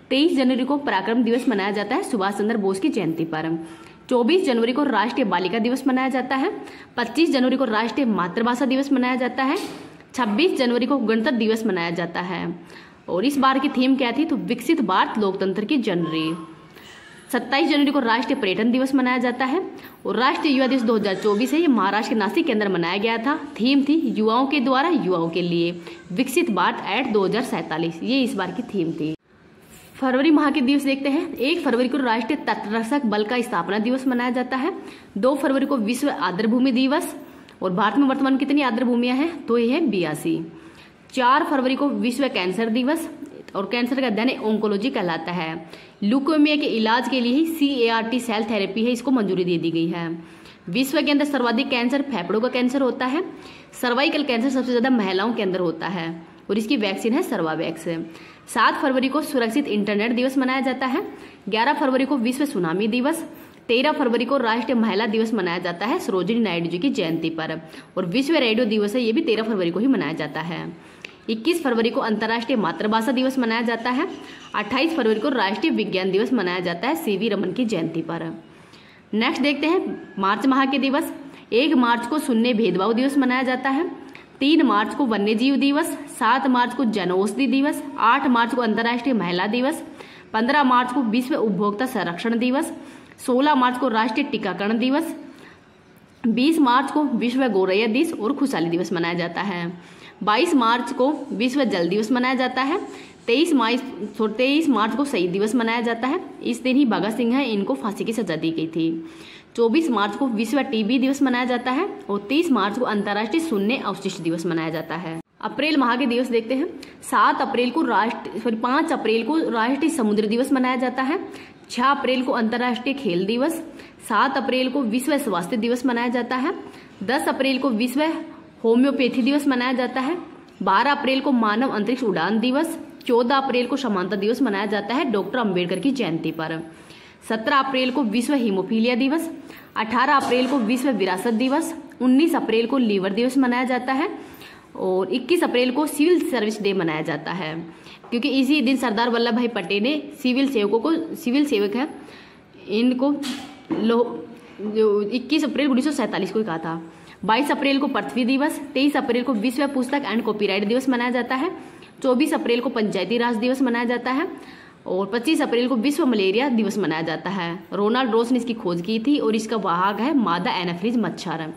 23 जनवरी को पराक्रम दिवस मनाया जाता है सुभाष चंद्र बोस की जयंती पर। 24 जनवरी को राष्ट्रीय बालिका दिवस मनाया जाता है। 25 जनवरी को राष्ट्रीय मातृभाषा दिवस मनाया जाता है। 26 जनवरी को गणतंत्र दिवस मनाया जाता है। और इस बार की थीम क्या थी? तो विकसित भारत लोकतंत्र की जनरी। 27 जनवरी को राष्ट्रीय पर्यटन दिवस मनाया जाता है। और राष्ट्रीय युवा दिवस 2024 है, ये महाराष्ट्र के नासिक के अंदर मनाया गया था। थीम थी युवाओं के द्वारा युवाओं के लिए, विकसित भारत एट 2047, ये इस बार की थीम थी। फरवरी माह के दिवस देखते हैं। 1 फरवरी को राष्ट्रीय तटरक्षक बल का स्थापना दिवस मनाया जाता है। 2 फरवरी को विश्व आर्द्रभूमि दिवस। और भारत में वर्तमान कितनी आर्द्रभूमियां हैं? तो ये है 82। 4 फरवरी को विश्व कैंसर दिवस। और कैंसर का अध्ययन ओंकोलॉजी कहलाता है। ल्यूकेमिया के इलाज के लिए ही CAR-T सेल थेरेपी है, इसको मंजूरी दे दी गई है। विश्व के अंदर सर्वाधिक कैंसर फेफड़ों का कैंसर होता है। सर्वाइकल कैंसर सबसे ज्यादा महिलाओं के अंदर होता है और इसकी वैक्सीन है सर्वावैक्स। 7 फरवरी को सुरक्षित इंटरनेट दिवस मनाया जाता है। 11 फरवरी को विश्व सुनामी दिवस। 13 फरवरी को राष्ट्रीय महिला दिवस मनाया जाता है सरोजिनी नायडू जी की जयंती पर। और विश्व रेडियो दिवस है, ये भी 13 फरवरी को ही मनाया जाता है। 21 फरवरी को अंतर्राष्ट्रीय मातृभाषा दिवस मनाया जाता है। 28 फरवरी को राष्ट्रीय विज्ञान दिवस मनाया जाता है CV रमन की जयंती पर। नेक्स्ट देखते हैं मार्च माह के दिवस। 1 मार्च को शून्य भेदभाव दिवस मनाया जाता है। 3 मार्च को वन्यजीव दिवस। 7 मार्च को जनौषधि दिवस। 8 मार्च को अंतर्राष्ट्रीय महिला दिवस। 15 मार्च को विश्व उपभोक्ता संरक्षण दिवस। 16 मार्च को राष्ट्रीय टीकाकरण दिवस। 20 मार्च को विश्व गौरैया दिवस और खुशहाली दिवस मनाया जाता है। 22 मार्च को विश्व जल दिवस मनाया जाता है। 23 मार्च को शहीद दिवस मनाया जाता है। इस दिन ही भगत सिंह है, इनको फांसी की सजा दी गई थी। 24 मार्च को विश्व TB दिवस मनाया जाता है। और 30 मार्च को अंतर्राष्ट्रीय शून्य अवशिष्ट दिवस मनाया जाता है। अप्रैल माह के दिवस देखते हैं। 5 अप्रैल को राष्ट्रीय समुद्र दिवस मनाया जाता है। 6 अप्रैल को अंतर्राष्ट्रीय खेल दिवस। 7 अप्रैल को विश्व स्वास्थ्य दिवस मनाया जाता है। 10 अप्रैल को विश्व होम्योपैथी दिवस मनाया जाता है। 12 अप्रैल को मानव अंतरिक्ष उड़ान दिवस। 14 अप्रैल को समानता दिवस मनाया जाता है डॉक्टर अंबेडकर की जयंती पर। 17 अप्रैल को विश्व हीमोफीलिया दिवस। 18 अप्रैल को विश्व विरासत दिवस। 19 अप्रैल को लीवर दिवस मनाया जाता है। और 21 अप्रैल को सिविल सर्विस डे मनाया जाता है, क्योंकि इसी दिन सरदार वल्लभ भाई पटेल ने सिविल सेवक है इनको 21 अप्रैल 1947 को कहा था। 22 अप्रैल को पृथ्वी दिवस। 23 अप्रैल को विश्व पुस्तक एंड कॉपीराइट दिवस मनाया जाता है। 24 अप्रैल को पंचायती राज दिवस मनाया जाता है। और 25 अप्रैल को विश्व मलेरिया दिवस मनाया जाता है। रोनाल्ड रोस ने इसकी खोज की थी और इसका वाहक है मादा एनाफिलीज मच्छर।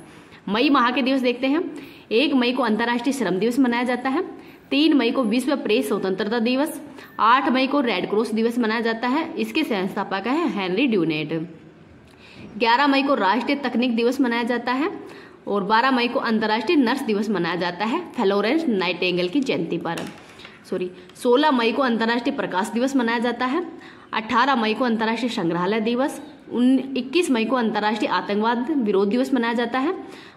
मई माह के दिवस देखते हैं। 1 मई को अंतर्राष्ट्रीय श्रम दिवस मनाया जाता है। 3 मई को विश्व प्रेस स्वतंत्रता दिवस। 8 मई को रेड क्रॉस दिवस मनाया जाता है, इसके संस्थापक है हेनरी ड्यूनेट। 11 मई को राष्ट्रीय तकनीक दिवस मनाया जाता है और 12 मई को अंतर्राष्ट्रीय नर्स दिवस मनाया जाता है फ्लोरेंस नाइटिंगेल की जयंती पर। 16 मई को अंतर्राष्ट्रीय प्रकाश दिवस मनाया जाता है। 18 मई को अंतर्राष्ट्रीय संग्रहालय दिवस। 21 मई को अंतर्राष्ट्रीय आतंकवाद विरोध दिवस मनाया जाता है।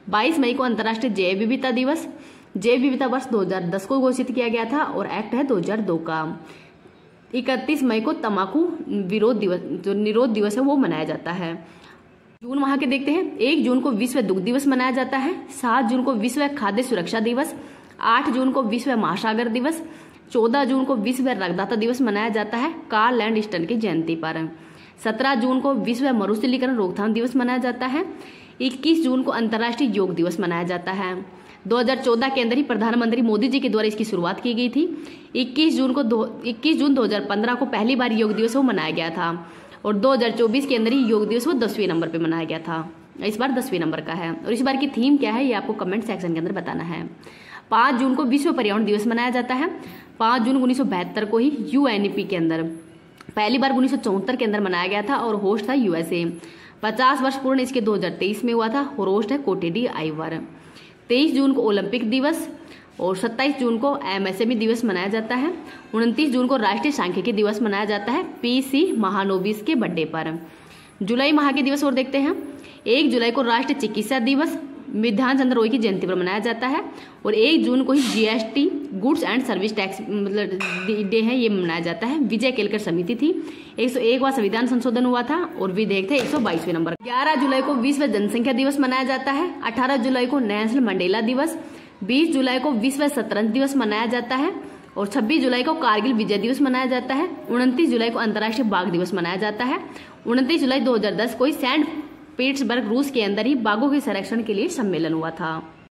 22 मई को अंतर्राष्ट्रीय जैव विविधता दिवस। जैव विविधता वर्ष 2010 को घोषित किया गया था और एक्ट है 2002 का। 31 मई को तंबाकू विरोध दिवस, जो निरोध दिवस है, वो मनाया जाता है। जून माह के देखते हैं। 1 जून को विश्व दुग्ध दिवस मनाया जाता है। 7 जून को विश्व खाद्य सुरक्षा दिवस। 8 जून को विश्व महासागर दिवस। 14 जून को विश्व रक्तदाता दिवस मनाया जाता है कार्ल लैंडस्टन की जयंती पर। 17 जून को विश्व मरुस्थलीकरण रोकथाम दिवस मनाया जाता है। 21 जून को अंतर्राष्ट्रीय योग दिवस मनाया जाता है। 2014 के अंदर ही प्रधानमंत्री मोदी जी के द्वारा इसकी शुरुआत की गई थी। 21 जून 2015 को पहली बार योग दिवस वो मनाया गया था और 2024 के अंदर ही योग दिवस वो 10वें नंबर पे मनाया गया था। इस बार 10वें नंबर का है और इस बार की थीम क्या है ये आपको कमेंट सेक्शन के अंदर बताना है। 5 जून को विश्व पर्यावरण दिवस मनाया जाता है। 5 जून 1972 को ही UNEP के अंदर पहली बार 1974 के अंदर मनाया गया था और होस्ट था USA। 50 वर्ष पूर्ण इसके 2023 में हुआ था और होस्ट है कोटे डी आइवर। 23 जून को ओलंपिक दिवस और 27 जून को MSME दिवस मनाया जाता है। 29 जून को राष्ट्रीय सांख्यिकी दिवस मनाया जाता है PC महानोबिस के बर्थडे पर। जुलाई माह के दिवस और देखते हैं। 1 जुलाई को राष्ट्रीय चिकित्सा दिवस विधान चंद्र रॉय की जयंती पर मनाया जाता है और 1 जून को ही GST goods and service tax मतलब डे है, ये मनाया जाता है। विजय केलकर समिति थी। 101वां संविधान संशोधन हुआ था और विधेयक थे 122वें नंबर। 11 जुलाई को विश्व जनसंख्या दिवस मनाया जाता है। 18 जुलाई को नेल्सन मंडेला दिवस। 20 जुलाई को विश्व शतरंज दिवस मनाया जाता है और 26 जुलाई को कारगिल विजय दिवस मनाया जाता है। 29 जुलाई को अंतर्राष्ट्रीय बाघ दिवस मनाया जाता है। 29 जुलाई 2010 को ही सेंट पीटर्सबर्ग रूस के अंदर ही बाघों के संरक्षण के लिए सम्मेलन हुआ था।